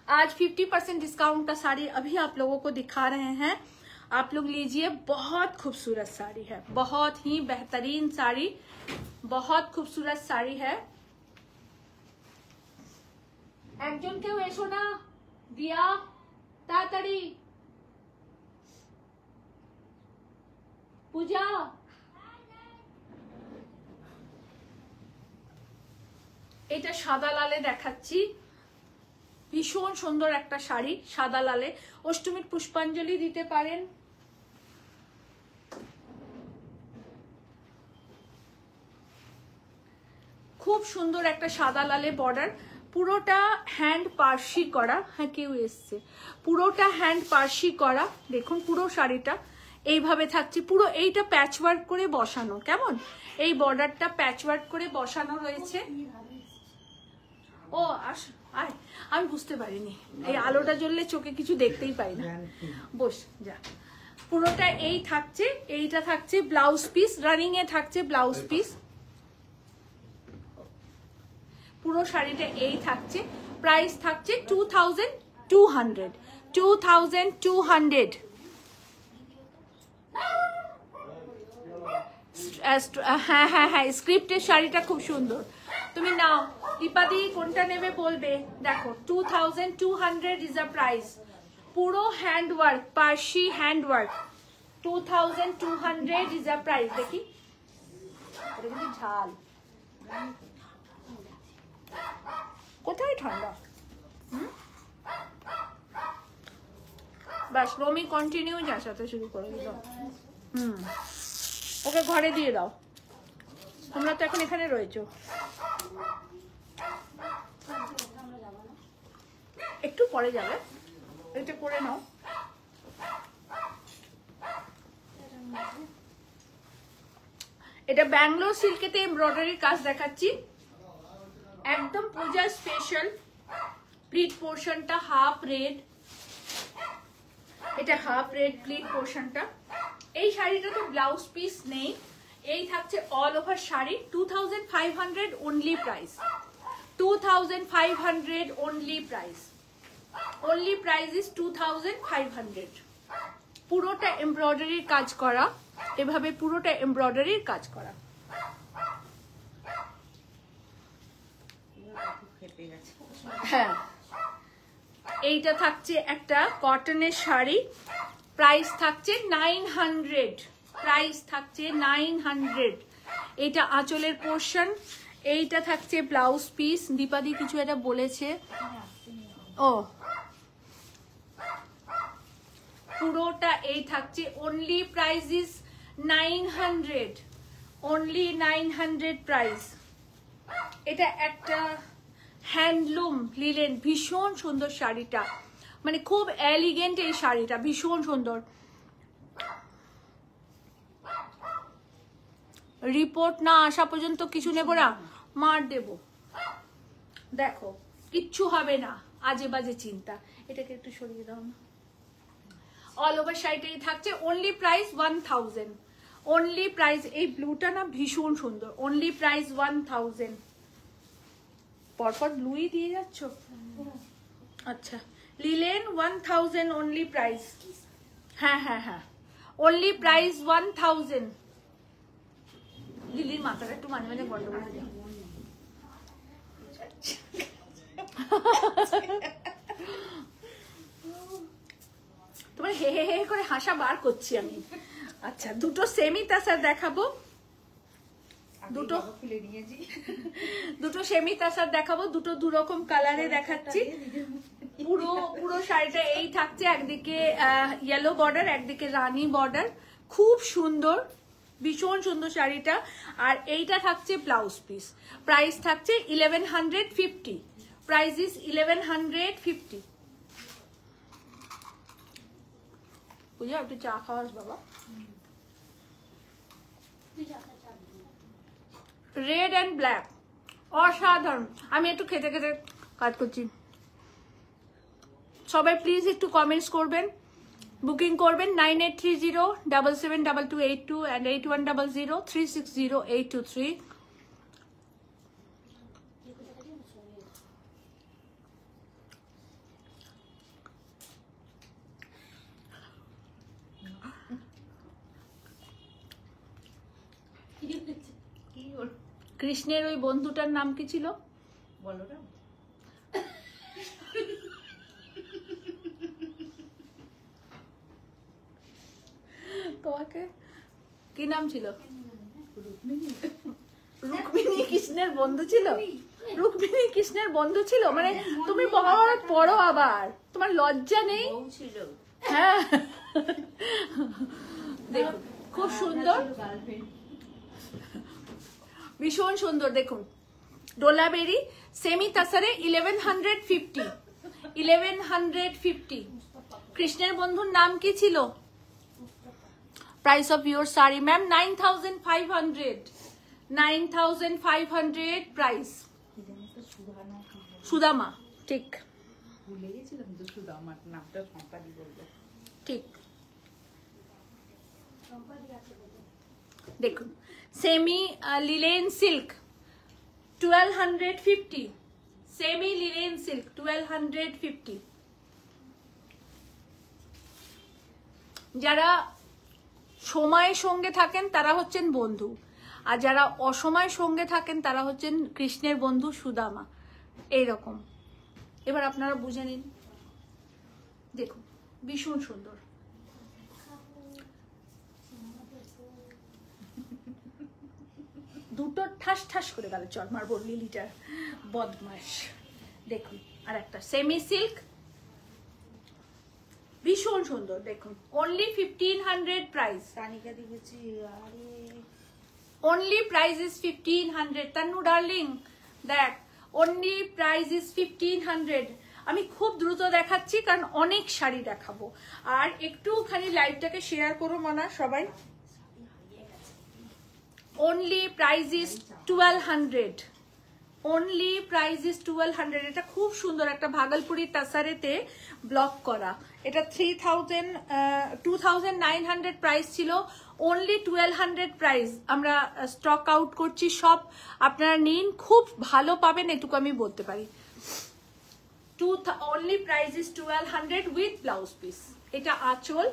आज 50% डिस्काउंट का साड़ी अभी आप लोगों को दिखा रहे हैं, आप लोग लीजिए। बहुत खूबसूरत साड़ी है, बहुत ही बेहतरीन साड़ी, बहुत खूबसूरत साड़ी है। একজন কেউ এসো না, দিয়া তাড়াতাড়ি। পূজা এটা সাদা লালে দেখাচ্ছি, ভীষণ সুন্দর একটা শাড়ি সাদা লালে। অষ্টমীর পুষ্পাঞ্জলি দিতে পারেন। খুব সুন্দর একটা সাদা লালে বর্ডার, পুরোটা হ্যান্ড পার্সি করা। হ্যাঁ কেউ এসছে, পুরোটা হ্যান্ড পার্সি করা। দেখুন পুরো শাড়িটা এইভাবে থাকছে, পুরো এইটা প্যাচওয়ার্ক করে বসানো। কেমন এই বর্ডারটা প্যাচওয়ার্ক করে বসানো রয়েছে। ও আয়, আমি বুঝতে পারিনি, এই আলোটা জ্বললে চোখে কিছু দেখতেই পাই না। বস যা। পুরোটা এই থাকছে, এইটা থাকছে ব্লাউজ পিস, রানিং এ থাকছে ব্লাউজ পিস। পুরো শাড়িটা এই থাকছে, প্রাইস থাকছে 2200। 2200। হ্যাঁ হ্যাঁ হ্যাঁ, স্ক্রিপ্টের শাড়িটা খুব সুন্দর। তুমি নাও দীপাদি, কোনটা নেবে বলবে। দেখো 2200 ইজ আ প্রাইস। পুরো handwork, Parsi handwork. 2200 is a price. দেখি এটা কিন্তু ঝাল, কোথায় ঠান্ডা। বাস রমি কন্টিনিউ যার সাথে শুরু করে দিল। ওকে ঘরে দিয়ে দাও, তোমরা তো এখন এখানে রয়েছো। একটু পরে যাবে, এটা করে নাও। এটা ব্যাঙ্গালোর সিল্কেতে এমব্রয়ডারির কাজ দেখাচ্ছি, একদম পূজা স্পেশাল। প্লিট পোর্শনটা হাফ রেড, এটা হাফ রেড প্লিট পোর্শনটা। এই শাড়িটা তো ব্লাউজ পিস নেই, এই থাকছে all over sari. 2500 only price. 2500 only price. Only price is 2500। পুরোটা এমব্রয়ডারির কাজ করা, এভাবে পুরোটা এমব্রয়ডারির কাজ করা। হ্যাঁ, এইটা থাকছে একটা কটনের শাড়ি, প্রাইস থাকছে 900। প্রাইস থাকছে 900। এটা আঁচলের পোর্শন, এইটা থাকছে ব্লাউজ পিস। দীপাদি কিছু একটা বলেছে। ও পুরোটা এই থাকছে, only price is 900। Only 900 price. এটা একটা হ্যান্ডলুম লিলেন, ভীষণ সুন্দর শাড়িটা, মানে খুব এলিগেন্ট এই শাড়িটা, ভীষণ সুন্দর। রিপোর্ট না আসা পর্যন্ত কিছু নেব না, মার দেব। দেখো কিচ্ছু হবে না, আজে বাজে চিন্তা। এটাকে একটু সরিয়ে দাও না। অল ওভার শাড়িটাই থাকছে, অনলি প্রাইস 1000। অনলি প্রাইস, এই ব্লুটা না ভীষণ সুন্দর। Only price 1000। পরপর ব্লুই দিয়ে যাচ্ছ। আচ্ছা, লিলেন 1000 অনলি প্রাইস। হ্যাঁ হ্যাঁ হ্যাঁ, অনলি প্রাইস 1000। লিলির মাথাটা একটু মাঝে মাঝে গন্ডগোল হয়ে যায়। তোমার হে হে হে করে হাসা বার করছি আমি। আচ্ছা, দুটো সেমি তাসার দেখাবো, দুটো সেমি তাসার দেখাবো, দুটো দুরকম কালারে দেখাচ্ছি। পুরো শাড়িটা এই থাকছে, একদিকে ইয়েলো বর্ডার, একদিকে রানী বর্ডার, খুব সুন্দর, ভীষণ সুন্দর শাড়িটা। আর এইটা থাকছে ব্লাউজ পিস, প্রাইস থাকছে 1150। Price is 1150। বুঝা, একটু চা খাওয়াস বাবা। রেড অ্যান্ড ব্ল্যাক, অসাধারণ। আমি একটু খেতে খেতে কাজ করছি। সবাই প্লিজ একটু কমেন্টস করবেন, বুকিং করবেন 9830772282 and 8100360823। কৃষ্ণের ওই বন্ধুটার নাম কি ছিল? তোমাকে? কি নাম ছিল? রুক্মিণী কৃষ্ণের বন্ধু ছিল? রুক্মিণী কৃষ্ণের বন্ধু ছিল? মানে তুমি মহাভারত পড়ো আবার, তোমার লজ্জা নেই? হ্যাঁ, দেখুন খুব সুন্দর, ভীষণ সুন্দর। দেখুন ডোলাবেরি সেমি তাসারে 1150, 1150। কৃষ্ণের বন্ধুর নাম কি ছিল? Price of your sari ma'am 9500, 9500 price. Sudama, ঠিক ভুলে গেছিলাম তো, সুদামার নামটা সম্পাদি বলবো, ঠিক। দেখুন semi linen silk 1250, semi linen silk 1250। যারা সময়ের সঙ্গে থাকেন তারা হচ্ছেন বন্ধু, আর যারা অসময়ের সঙ্গে থাকেন তারা হচ্ছেন কৃষ্ণের বন্ধু সুদামা, এইরকম। এবার আপনারা বুঝে নিন। দেখুন ভীষণ সুন্দর। দুটো ঠাস ঠাস করে গেল, চল মারবো লিলিটার বদমাস। দেখুন আর একটা সেমি সিল্ক, ভীষণ সুন্দর। দেখুন অনলি 1500 প্রাইস। তানিকা দি বলছি আরে only price is 1500। Tannu darling দেখ, only price is 1500। আমি খুব দ্রুত দেখাচ্ছি কারণ অনেক শাড়ি দেখাবো, আর একটুখানি লাইভটাকে শেয়ার করো মানা সবাই। only price is 1200, only price is 1200। এটা খুব সুন্দর একটা ভাগলপুরি টাসারেতে ব্লক করা, এটা 2900 প্রাইস ছিল, only 1200 প্রাইস। আমরা স্টক আউট করছি, সব আপনারা নিন, খুব ভালো পাবেন এটুকু আমি বলতে পারি। only price is 1200 with blouse piece. এটা আঁচল,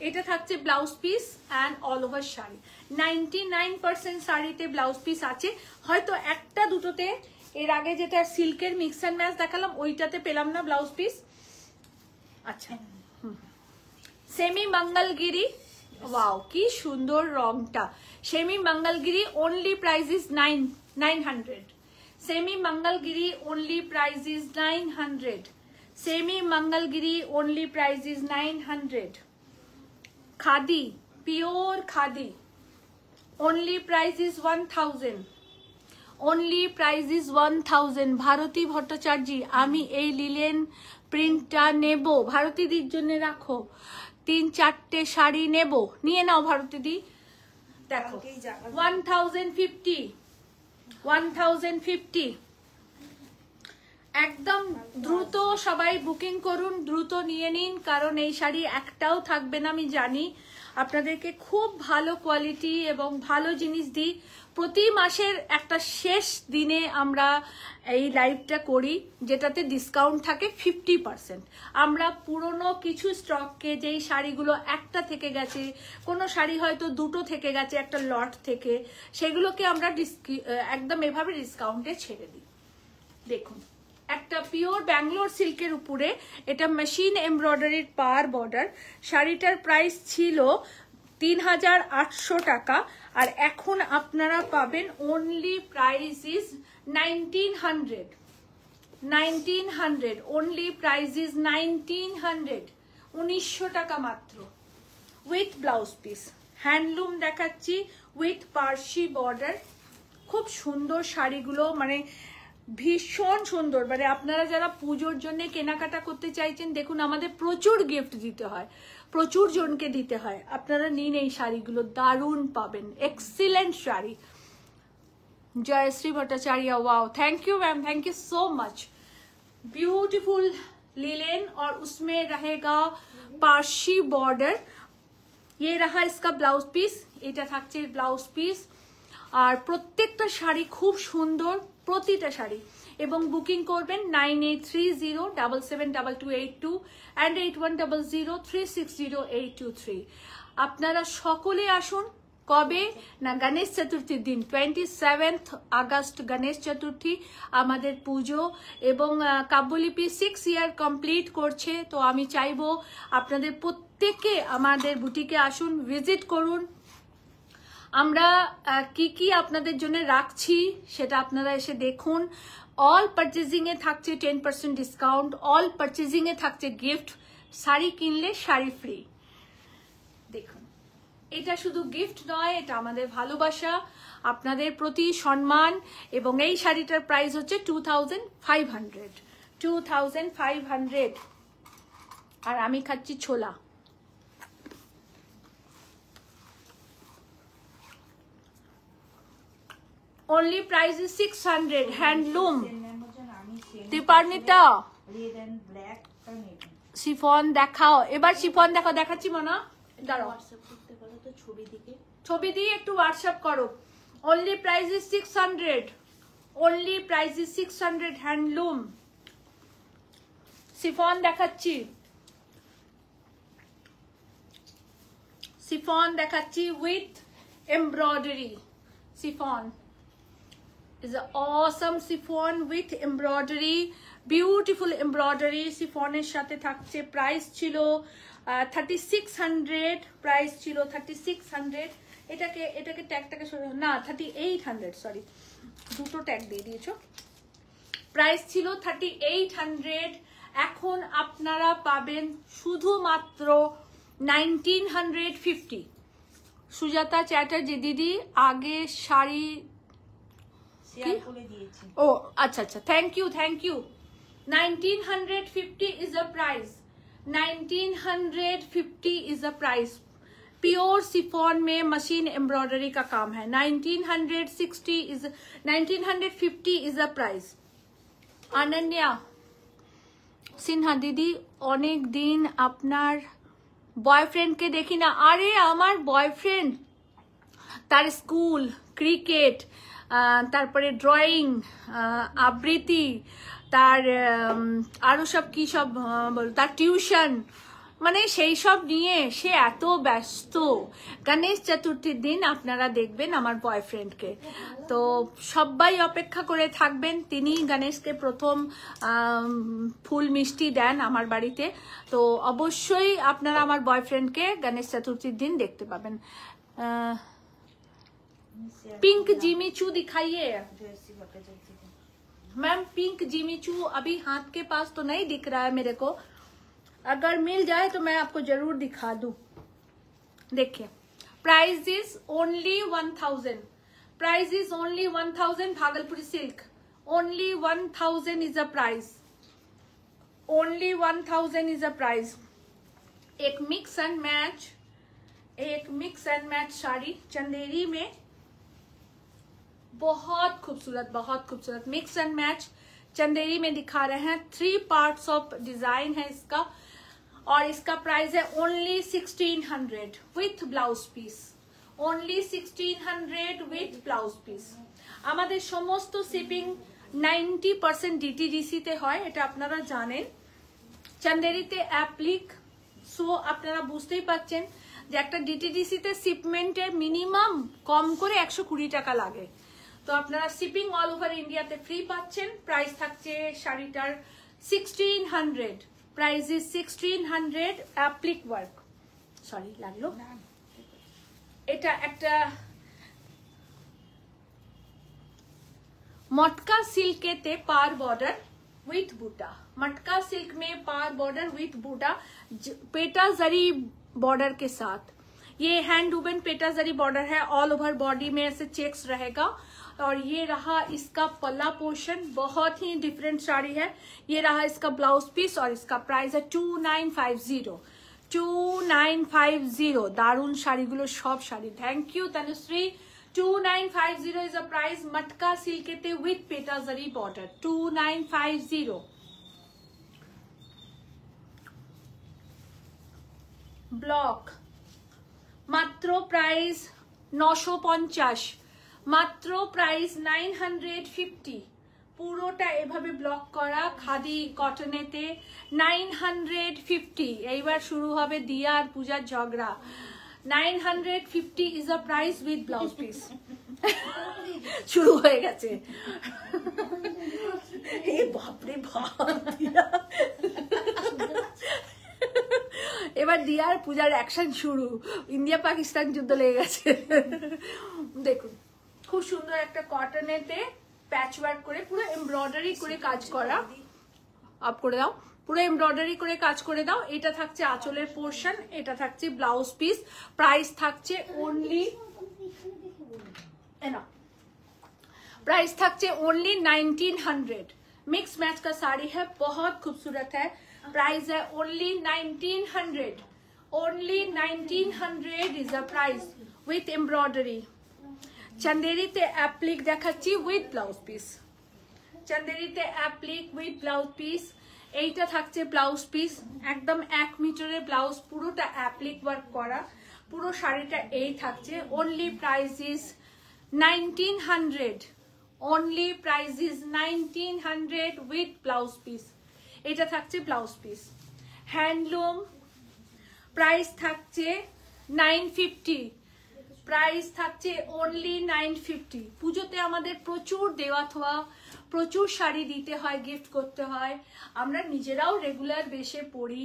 এটা থাকছে blouse piece and all over sari. 99% শাড়িতে ব্লাউজ পিস আছে, হয়তো একটা দুটোতে, এর আগে যেটা সিল্কের মিক্স অ্যান্ড ম্যাচ দেখালাম ওইটাতে পেলাম না ব্লাউজ পিস। আচ্ছা সেমি মঙ্গলগিরি, ওয়াও কি সুন্দর রংটা। Semi Mangalagiri only price is 900। Semi Mangalagiri only price is 900। Semi Mangalagiri only price is 900। Khadi, pure khadi, only price is 1000। only price is 1000। Bharati Bhattacharya, আমি এই লিলেন প্রিন্টটা নেব। ভারতীদির জন্য রাখো, 3-4টে শাড়ি নেব, নিয়ে নাও ভারতীদি। দেখো 1050, 1050। একদম দ্রুত সবাই বুকিং করুন, দ্রুত নিয়ে নিন, কারণ এই শাড়ি একটাও থাকবে না। আমি জানি আপনাদেরকে খুব ভালো কোয়ালিটি এবং ভালো জিনিস দিই। প্রতি মাসের একটা শেষ দিনে আমরা এই লাইভটা করি, যেটাতে ডিসকাউন্ট থাকে 50%। আমরা পুরনো কিছু স্টককে, যেই শাড়িগুলো একটা থেকে গেছে, কোনো শাড়ি হয়তো দুটো থেকে গেছে একটা লট থেকে, সেগুলোকে আমরা একদম এভাবে ডিসকাউন্টে ছেড়ে দিই। দেখুন একটা পিওর ব্যাঙ্গালোর সিল্কের উপরে, এটা মেশিন এমব্রয়ডারির পার বর্ডার। শাড়িটার প্রাইস ছিল 3800 টাকা, আর এখন আপনারা পাবেন only price is 1900। 1900 only price is 1900, 1900 টাকা মাত্র, উইথ ব্লাউজ পিস। হ্যান্ডলুম দেখাচ্ছি উইথ পার্সি বর্ডার। খুব সুন্দর শাড়িগুলো, মানে ভীষণ সুন্দর। মানে আপনারা যারা পুজোর জন্য কেনাকাটা করতে চাইছেন, দেখুন আমাদের প্রচুর গিফট দিতে হয়, প্রচুর জনকে দিতে হয়। আপনারা নিন এই শাড়িগুলো, দারুণ পাবেন, excellent sari. Jayashree Bhattacharya, wow thank you ma'am, thank you so much. Beautiful linen और उसमें रहेगा पार्सी बॉर्डर। ये रहा इसका ब्लाउज पीस, এটা থাকছে ব্লাউজ পিস। আর প্রত্যেকটা শাড়ি খুব সুন্দর, প্রতিটা শাড়ি। এবং বুকিং করবেন 9830772282 and 8100360823। আপনারা সকলে আসুন, কবে না গণেশ চতুর্থীর দিন 27 আগস্ট গণেশ চতুর্থী আমাদের পুজো, এবং কাব্যলিপি 6 ইয়ার কমপ্লিট করছে। তো আমি চাইবো আপনাদের প্রত্যেকে আমাদের বুটিকে আসুন, ভিজিট করুন। আমরা কি কি আপনাদের জন্য রাখছি সেটা আপনারা এসে দেখুন। অল পারচেজিং এ থাকছে 10% ডিসকাউন্ট, অল পারচেজিং এ থাকছে গিফট, শাড়ি কিনলে শাড়ি ফ্রি। দেখুন, এটা শুধু গিফট নয়, এটা আমাদের ভালোবাসা, আপনাদের প্রতি সম্মান। এবং এই শাড়িটার প্রাইস হচ্ছে 2500। আর আমি খাচ্ছি ছোলা। Only price is 600, handloom. Triparnita chiffon দেখাও, এবার শিফন দেখাও, দেখাচ্ছি মনা, দাঁড়াও ছবি দিয়ে একটু হোয়াটসঅ্যাপ করো। Only price is 600, only price is 600, handloom chiffon দেখাচ্ছি, শিফন দেখাচ্ছি with embroidery. Chiffon is an awesome chiffon with embroidery, beautiful embroidery। শিফনের সাথে থাকছে, প্রাইস ছিল 3600, প্রাইস ছিল 3600। এটাকে ট্যাগটাকে না 3800, সরি দুটো ট্যাগ দিয়ে দিয়েছো। প্রাইস ছিল 3800, এখন আপনারা পাবেন শুধুমাত্র 1950। সুজাতা চ্যাটার্জি দিদি, আগে শাড়ি ও আচ্ছা আচ্ছা, thank you 1950 is the price, 1950 is the price। Pure chiffon में मशीन एम्ब्रॉयडरी का काम है। 1950 is the price। Ananya Sinha दीदी, অনেক দিন আপনার বয়ফ্রেন্ডকে দেখি না। আরে আমার বয়ফ্রেন্ড, তার স্কুল, ক্রিকেট, তারপরে ড্রয়িং, আবৃত্তি, তার আরো সব কি সব বল, তার টিউশন, মানে সেই সব নিয়ে সে এত ব্যস্ত। গণেশ চতুর্থীর দিন আপনারা দেখবেন আমার বয়ফ্রেন্ডকে। তো সবাই অপেক্ষা করে থাকবেন, তিনি গণেশকে প্রথম ফুল মিষ্টি দেন আমার বাড়িতে। তো অবশ্যই আপনারা আমার বয়ফ্রেন্ডকে গণেশ চতুর্থীর দিন দেখতে পাবেন। पिंक जिमीचू दिखाइए मैम, पिंक जिमीचू अभी हाथ के पास तो नहीं दिख रहा है मेरे को, अगर मिल जाए तो मैं आपको जरूर दिखा दूं। देखिए, price is only 1000, price is only 1000। Bhagalpuri silk only 1000 is a price, only 1000 is a price. एक मिक्स एंड मैच, एक mix and match sari Chanderi में, बहुत खूबसूरत, बहुत खूबसूरत मिक्स एंड मैच चंदेरी में दिखा रहे हैं। 3 पार्ट्स ऑफ डिजाइन है इसका, और इसका प्राइस है only 1600 with blouse piece, only 1600 with blouse piece. আমাদের সমস্ত শিপিং 90% ডিটিডিসি তে হয়, এটা আপনারা জানেন। চন্দেরিতে অ্যাপ্লিক, সো আপনারা বুঝতেই পাচ্ছেন যে একটা ডিটিডিসি তে শিপমেন্টের মিনিমাম কম করে 120 টাকা লাগে। তো আপনারা শিপিং অল ওভার ইন্ডিয়াতে ফ্রি পাচ্ছেন। প্রাইস থাকছে শাড়িটার 1600, price is 1600। Applique work, sorry লাগলো, এটা একটা मटका सिल्क के पार बॉर्डर विथ बूटा, मटका सिल्क में पार बॉर्डर विथ बूटा, पेटा जरी बॉर्डर के साथ। ये हैंड वूवन पेटा जरी बॉर्डर है, ऑल ओवर बॉडी में ऐसे चेक्स रहेगा। और ये रहा इसका पल्ला पोर्शन, बहुत ही डिफरेंट साड़ी है। ये रहा इसका ब्लाउज पीस, और इसका प्राइस है 2950, 2950। दारुण শাড়িগুলো সব sari, thank you Tanushree. 2950 is a price, मटका सिल्क के with PETA zari border, 2950। Block मात्र प्राइस 950, মাত্র প্রাইস 950। পুরোটা এভাবে ব্লক করা খাদি কটনেতে 950। এইবার শুরু হবে দিয়া আর পূজার ঝগড়া। 950 is the price with blouse piece. শুরু হয়ে গেছে। এই বাপরে বাপ, এবার দিয়ার পূজার অ্যাকশন শুরু, ইন্ডিয়া পাকিস্তান যুদ্ধ লেগে গেছে। দেখুন খুব সুন্দর একটা কটনেতে প্যাচ ওয়ার্ক করে পুরো এমব্রয়ডারি করে কাজ করা, আপ করে দাও, পুরো এমব্রয়ডারি করে কাজ করে দাও। এটা থাকছে আঁচলের পোর্শন, এটা থাকছে ব্লাউজ পিস। প্রাইস থাকছে ओनली, प्राइस থাকছে ओनली 1900। मिक्स मैच का साड़ी है, बहुत खूबसूरत है। प्राइस है only 1900, only 1900 is the price with embroidery. चंदेरीते एप्लिक দেখাচ্ছি উইথ ব্লাউজ পিস, চন্দেরিতে অ্যাপ্লিক উইথ ব্লাউজ পিস। এইটা থাকছে ব্লাউজ পিস, একদম 1 মিটারের ব্লাউজ, পুরোটা অ্যাপ্লিক ওয়ার্ক করা, পুরো শাড়িটা এই থাকছে। Only price is 1900, only price is 1900 with blouse piece. এটা থাকছে ব্লাউজ পিস। হ্যান্ডলুম, প্রাইস থাকছে 950, প্রাইস থাকছে অনলি 950। পুজোতে আমাদের প্রচুর দেওয়া থোয়া, প্রচুর শাড়ি দিতে হয়, গিফট করতে হয়, আমরা নিজেরাও রেগুলার বেশে পরি,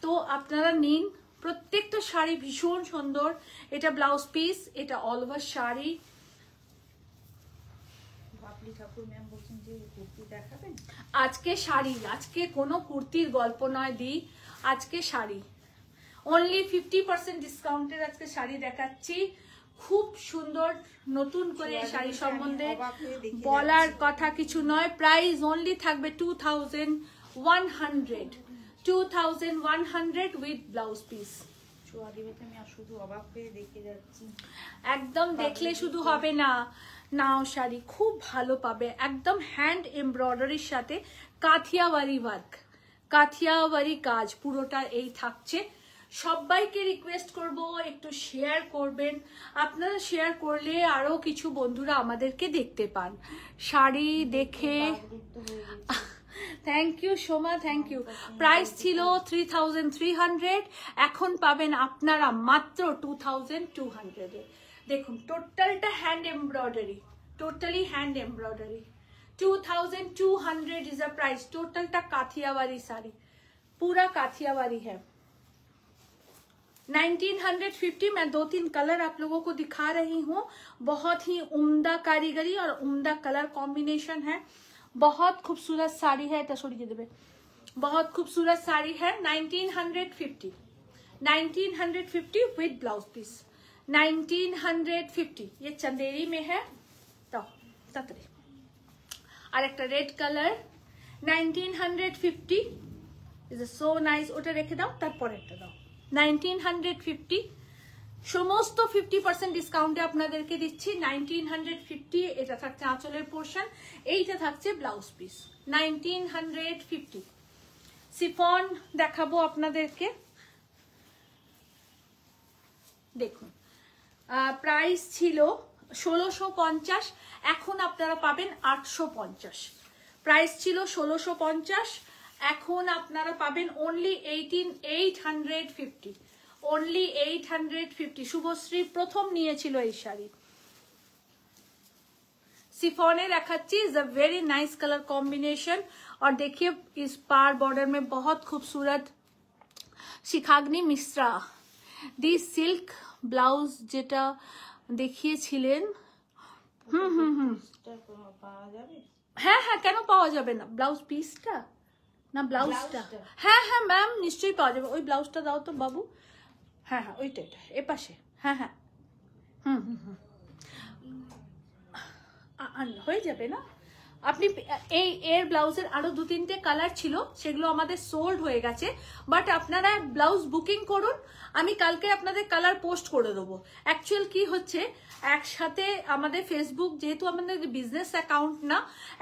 তো আপনারা নিন। প্রত্যেকটা শাড়ি ভীষণ সুন্দর। এটা ব্লাউজ পিস, এটা অল ওভার শাড়ি। বাপলি ঠাকুর ম্যাম বলছেন যে কুর্তি দেখাবেন আজকে শাড়ি, আজকে কোনো কুর্তির গল্প নয় দি, আজকে শাড়ি অনলি 50% ডিসকাউন্টের আজকে শাড়ি দেখাচ্ছি। খুব সুন্দর, নতুন করে শাড়ি সম্বন্ধে বলার কথা কিছু নয়। প্রাইস অনলি থাকবে 2100, 2100 উইথ ব্লাউজ পিস। আমি শুধু অবাক হয়ে দেখে যাচ্ছি। একদম দেখলে শুধু হবে না, নাও শাড়ি খুব ভালো পাবে, একদম হ্যান্ড এমব্রয়ডারির সাথে কাথিয়াওয়ারি ওয়ার্ক, কাথিয়াওয়ারি কাজ পুরোটা এই থাকছে। সবাইকে রিকোয়েস্ট করব একটু শেয়ার করবেন, আপনারা শেয়ার করলে আরো কিছু বন্ধুরা আমাদেরকে দেখতে পান। শাড়ি দেখে thank you Soma, thank you. Price ছিল 3300, এখন পাবেন আপনারা মাত্র 2200 এ। দেখুন টোটালটা hand embroidery, totally hand embroidery. 2200 is a price. टोटलটা काठियावाड़ी साड़ी, पूरा काठियावाड़ी है। 1950 मैं 2-3 कलर आप लोगों को दिखा रही हूँ। बहुत ही उम्दा कारीगरी और उम्दा कलर कॉम्बिनेशन है। बहुत खूबसूरत साड़ी है, এটা সরিয়ে দেবে। बहुत खूबसूरत साड़ी है। 1950 विद ब्लाउज पीस, 1950। ये चंदेरी में है, तो ततरे और एक red colour 1950 is so nice. ওটা রেখে দাও, তারপরেরটা দাও। 1950 সমস্ত 50% ডিসকাউন্টে আপনাদেরকে দিচ্ছি 1950। এটা থাকছে আঁচলের পোর্শন, এইটা থাকছে ব্লাউজ পিস। 1950 সিফন দেখাবো আপনাদেরকে। দেখুন প্রাইস ছিল 1650, এখন আপনারা পাবেন 850। প্রাইস ছিল 1650, এখন আপনারা পাবেন অনলি 1850, অনলি 850। শুভশ্রী প্রথম নিয়েছিল এই শাড়ি। सिफोने रखाची is a very nice colour combination. और देखिए इस पार बॉर्डर में बहुत खूबसूरत शिखाग्नि मिश्रा दी सिल्क ब्लाउज जेटा দেখিয়েছিলেন। হ্যাঁ হ্যাঁ, কেন পাওয়া যাবে না? ব্লাউজ পিসটা না ব্লাউজটা? হ্যাঁ হ্যাঁ ম্যাম, নিশ্চয়ই পাওয়া যাবে। ওই ব্লাউজটা দাও তো বাবু। হ্যাঁ হ্যাঁ ওইটা, এটা এ পাশে। হ্যাঁ হ্যাঁ হয়ে যাবে না? আপনি এই এর ব্লাউজের আরো 2-3টে কালার ছিল, সেগুলো আমাদের সোল্ড হয়ে গেছে। বাট আপনারা ব্লাউজ বুকিং করুন, আমি কালকে আপনাদের কালার পোস্ট করে দেবো। অ্যাকচুয়াল কি হচ্ছে, একসাথে আমাদের ফেসবুক যেহেতু আমাদের বিজনেস অ্যাকাউন্ট না,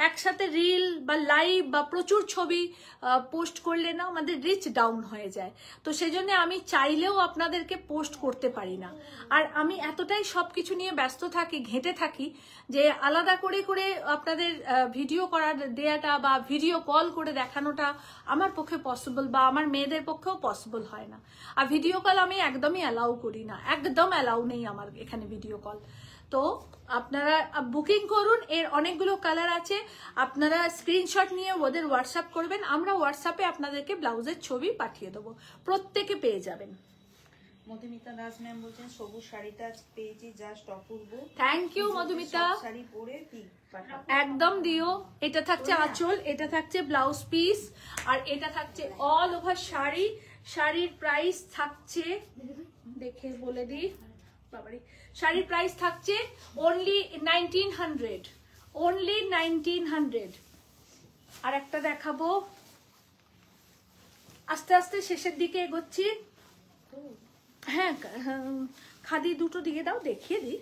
একসাথে রিল বা লাইভ বা প্রচুর ছবি পোস্ট করলে না আমাদের রিচ ডাউন হয়ে যায়। তো সেজন্য আমি চাইলেও আপনাদেরকে পোস্ট করতে পারি না। আর আমি এতটাই সবকিছু নিয়ে ব্যস্ত থাকি, ঘেঁটে থাকি, যে আলাদা করে করে আপনাদের ভিডিও করার দেয়াটা বা ভিডিও কল করে দেখানোটা আমার পক্ষে পসিবল বা আমার মেয়েদের পক্ষেও পসিবল হয় না। আর ভিডিও কল আমি একদমই অ্যালাউ করি না, একদম অ্যালাউ নেই আমার এখানে ভিডিও কল। তো আপনারা বুকিং করুন, এর অনেকগুলো কালার আছে, আপনারা স্ক্রিনশট নিয়ে ওদের হোয়াটসঅ্যাপ করবেন, আমরা হোয়াটসঅ্যাপে আপনাদেরকে ব্লাউজের ছবি পাঠিয়ে দেবো, প্রত্যেকে পেয়ে যাবেন। মধুমিতা দাস ম্যাম বলছেন সবুজ শাড়িটা আজ পেয়েছি, জাস্ট অপূর্ব। থ্যাংক ইউ মধুমিতা, শাড়ি পরে পিক পাঠাবো। একদম দিও। এটা থাকছে আঁচল, এটা থাকছে ব্লাউজ পিস, আর এটা থাকছে অল ওভার শাড়ি। শাড়ির প্রাইস থাকছে, দেখে বলে দিই বাবারি, শাড়ির প্রাইস থাকছে অনলি 1900, অনলি 1900। আর একটা দেখাবো, আস্তে আস্তে শেষের দিকে এগোচ্ছি। হ্যাঁ খাদি দুটো দিয়ে দাও, দেখিয়ে দিই,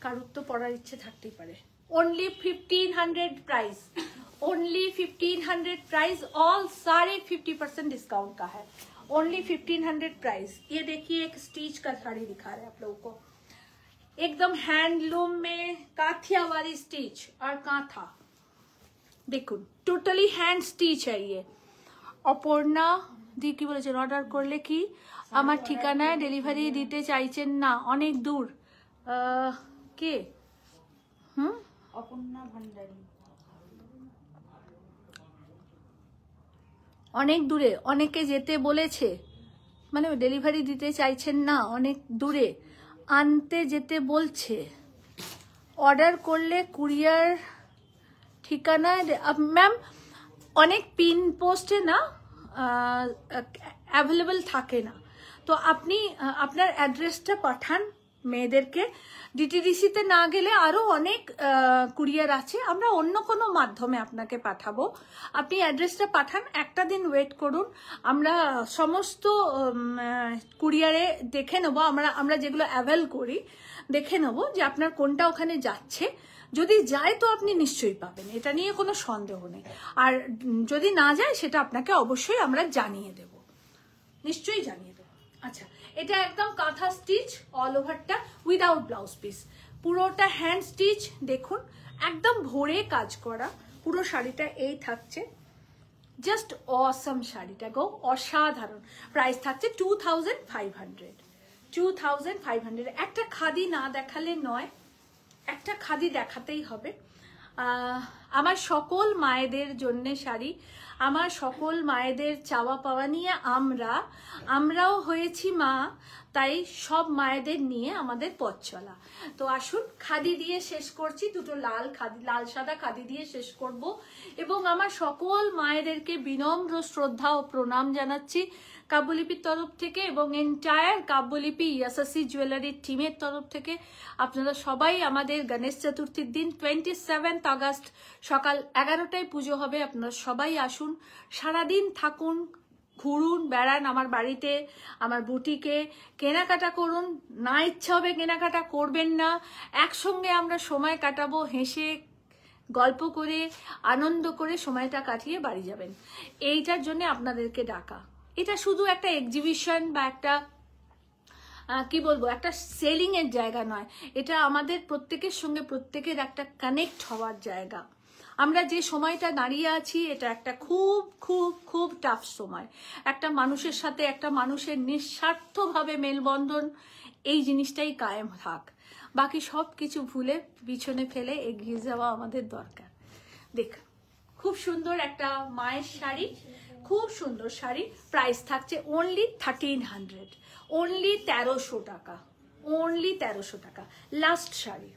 কারুর তো পড়ার ইচ্ছে থাকতেই পারে। Only 1500 price, only 1500 price, all सारे 50% डिस्काउंट का है, ओनली 1500 प्राइस। ये देखिए एक स्टिच का साड़ी दिखा रहे हैं आप लोगों को, एकदम हैंडलूम में काथिया वाली स्टिच और कांथा, देखो टोटली हैंड स्टिच है ये। অপর্ণা দি কি বলেছেন, অর্ডার করলে কি আমার ঠিকানায় ডেলিভারি দিতে চাইছেন না, অনেক দূর। কে? অপর্ণা ভান্ডারী, অনেক দূরে, অনেকে যেতে বলেছে, মানে ডেলিভারি দিতে চাইছেন না, অনেক দূরে আনতে যেতে বলছে। অর্ডার করলে কুরিয়ার ঠিকানা ম্যাম অনেক পিন পোস্টে না অ্যাভেলেবল থাকে না, তো আপনি আপনার অ্যাড্রেসটা পাঠান মেয়েদেরকে। ডিটিডিসিতে না গেলে আরও অনেক কুরিয়ার আছে, আমরা অন্য কোনো মাধ্যমে আপনাকে পাঠাবো। আপনি অ্যাড্রেসটা পাঠান, একটা দিন ওয়েট করুন, আমরা সমস্ত কুরিয়ারে দেখে নেবো, আমরা যেগুলো অ্যাভেল করি দেখে নেবো যে আপনার কোনটা ওখানে যাচ্ছে। যদি যায় তো আপনি নিশ্চয়ই পাবেন, এটা নিয়ে কোনো সন্দেহ নেই। আর যদি না যায় সেটা আপনাকে অবশ্যই আমরা জানিয়ে দেব, নিশ্চয়ই জানিয়ে দেব। আচ্ছা, এটা একদম কাঁথা স্টিচ অল ওভারটা উইদাউট ব্লাউজ পিস, পুরোটা হ্যান্ড স্টিচ। দেখুন একদম ভরে কাজ করা, পুরো শাড়িটা এই থাকছে, জাস্ট অসম শাড়িটা গো, অসাধারণ। প্রাইস থাকছে 2500, 2500। একটা খাদি না দেখালে নয়, একটা খাদি দেখাতেই হবে। আমার সকল মায়েদের জন্য শাড়ি, আমার সকল মায়েদের চাওয়া পাওয়া নিয়ে আমরাও হয়েছি মা, তাই সব মায়েদের নিয়ে আমাদের পথ চলা। তো আসুন খাদি দিয়ে শেষ করছি, দুটো লাল সাদা খাদি দিয়ে শেষ করব। এবং আমার সকল মায়েদেরকে বিনম্র শ্রদ্ধা ও প্রণাম জানাচ্ছি কাব্যলিপির তরফ থেকে এবং এন্টায়ার কাব্যলিপি ইয়াসাসি জুয়েলারির টিমের তরফ থেকে। আপনারা সবাই আমাদের গণেশ চতুর্থীর দিন 27 আগস্ট সকাল 11টায় পুজো হবে, আপনারা সবাই আসুন, সারাদিন থাকুন, ঘুরুন, বেড়ান আমার বাড়িতে, আমার বুটিকে, কেনাকাটা করুন। না ইচ্ছা হবে কেনাকাটা করবেন না, একসঙ্গে আমরা সময় কাটাবো, হেসে গল্প করে আনন্দ করে সময়টা কাটিয়ে বাড়ি যাবেন। এইটার জন্য আপনাদেরকে ডাকা। এটা শুধু একটা এক্সিবিশন বা একটা কি বলবো একটা সেলিং এর জায়গা নয়, এটা আমাদের প্রত্যেকের সঙ্গে প্রত্যেকের একটা কানেক্ট হওয়ার জায়গা। আমরা যে সময়টা দাঁড়িয়ে আছি এটা একটা খুব খুব খুব টাফ সময়, একটা মানুষের সাথে একটা মানুষের নিঃস্বার্থভাবে মেলবন্ধন, এই জিনিসটাই কায়েম থাক, বাকি সব কিছু ভুলে পিছনে ফেলে এগিয়ে যাওয়া আমাদের দরকার। দেখ খুব সুন্দর একটা মায়ের শাড়ি, খুব সুন্দর শাড়ি, প্রাইস থাকছে অনলি 1300, অনলি 1300 টাকা, অনলি 1300 টাকা। লাস্ট শাড়ি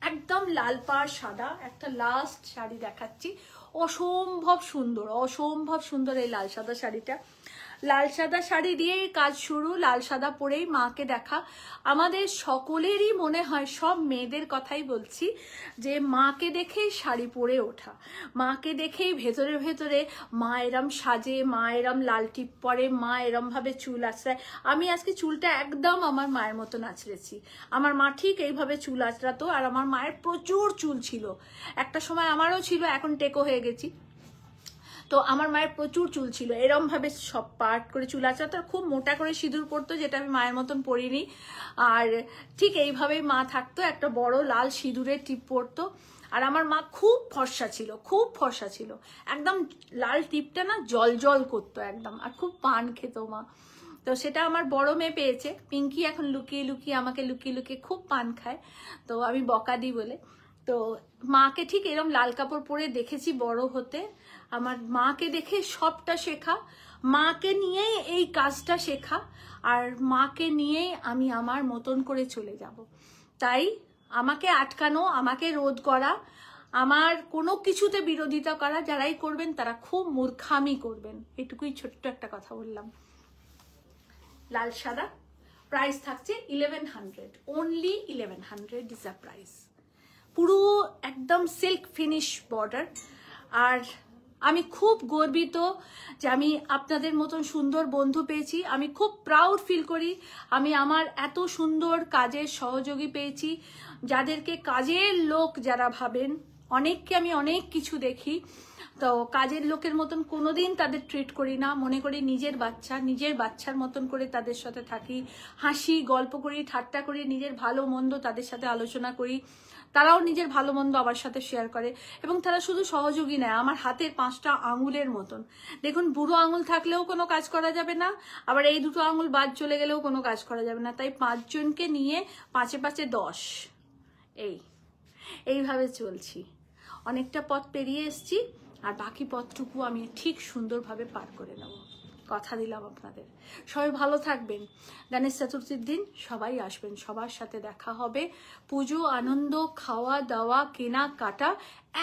একদম লাল পাড় সাদা একটা লাস্ট শাড়ি দেখাচ্ছি, অসম্ভব সুন্দর, অসম্ভব সুন্দর এই লাল সাদা শাড়িটা। লাল সাদা শাড়ি দিয়েই কাজ শুরু, লাল সাদা পরেই মাকে দেখা। আমাদের সকলেরই মনে হয়, সব মেয়েদের কথাই বলছি, যে মাকে দেখেই শাড়ি পরে ওঠা, মাকে দেখেই ভেতরে ভেতরে মা এরম সাজে, মা এরম লাল টিপ পরে, মা এরম ভাবে চুল আঁচড়ায়। আমি আজকে চুলটা একদম আমার মায়ের মতন আঁচড়েছি, আমার মা ঠিক এইভাবে চুল আঁচড়াতো। আর আমার মায়ের প্রচুর চুল ছিল, একটা সময় আমারও ছিল, এখন টেকো হয়ে গেছি। তো আমার মায়ের প্রচুর চুল ছিল, এরম ভাবে সব পার্ট করে চুল আঁচড়াতো, খুব মোটা করে সিঁদুর পরতো, যেটা আমি মায়ের মতন পরিনি। আর ঠিক এইভাবেই মা থাকতো, একটা বড় লাল সিঁদুরের টিপ পরতো। আর আমার মা খুব ফর্সা ছিল, খুব ফর্সা ছিল, একদম লাল টিপটা না জল জল করতো একদম, আর খুব পান খেত মা। তো সেটা আমার বড় মেয়ে পেয়েছে, পিঙ্কি এখন লুকিয়ে লুকিয়ে আমাকে লুকিয়ে লুকিয়ে খুব পান খায়, তো আমি বকা দিই বলে। তো মাকে ঠিক এরম লাল কাপড় পরে দেখেছি বড় হতে, আমার মাকে দেখে সবটা শেখা, মাকে নিয়েই এই কাজটা শেখা, আর মাকে নিয়েই আমি আমার মতন করে চলে যাব। তাই আমাকে আটকানো, আমাকে রোধ করা, আমার কোনো কিছুতে বিরোধিতা করা, যারাই করবেন তারা খুব মূর্খামি করবেন। এটুকুই ছোট্ট একটা কথা বললাম। লাল সাদা প্রাইস থাকছে 1100, অনলি 1100 ইজ আ প্রাইস। পুরো একদম সিল্ক ফিনিশ বর্ডার। আর আমি খুব গর্বিত যে আমি আপনাদের মতন সুন্দর বন্ধু পেয়েছি। আমি খুব প্রাউড ফিল করি আমি আমার এত সুন্দর কাজের সহযোগী পেয়েছি, যাদেরকে কাজের লোক যারা ভাবেন। অনেককে আমি অনেক কিছু দেখি, তো কাজের লোকের মতন কোনোদিন তাদের ট্রিট করি না, মনে করি নিজের বাচ্চা, নিজের বাচ্চার মতন করে তাদের সাথে থাকি, হাসি গল্প করি, ঠাট্টা করি, নিজের ভালো মন্দ তাদের সাথে আলোচনা করি, তারাও নিজের ভালো মন্দ আমার সাথে শেয়ার করে। এবং তারা শুধু সহযোগী নয়, আমার হাতের 5টা আঙুলের মতন। দেখুন, বুড়ো আঙুল থাকলেও কোনো কাজ করা যাবে না, আবার এই 2টো আঙুল বাদ চলে গেলেও কোনো কাজ করা যাবে না। তাই 5 জনকে নিয়ে 5 5 10 এইভাবে চলছি। অনেকটা পথ পেরিয়ে এসছি, আর বাকি পথটুকু আমি ঠিক সুন্দরভাবে পার করে নেব, কথা দিলাম আপনাদের। সবাই ভালো থাকবেন। গণেশ চতুর্থীর দিন সবাই আসবেন, সবার সাথে দেখা হবে, পুজো আনন্দ, খাওয়া দাওয়া, কেনা কাটা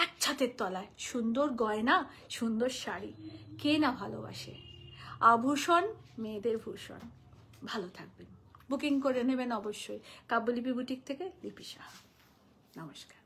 এক ছাদের তলায়, সুন্দর গয়না, সুন্দর শাড়ি, কে না ভালোবাসে? আভূষণ মেয়েদের ভূষণ। ভালো থাকবেন, বুকিং করে নেবেন অবশ্যই। কাব্যলিপি বুটিক থেকে লিপি সাহা। নমস্কার।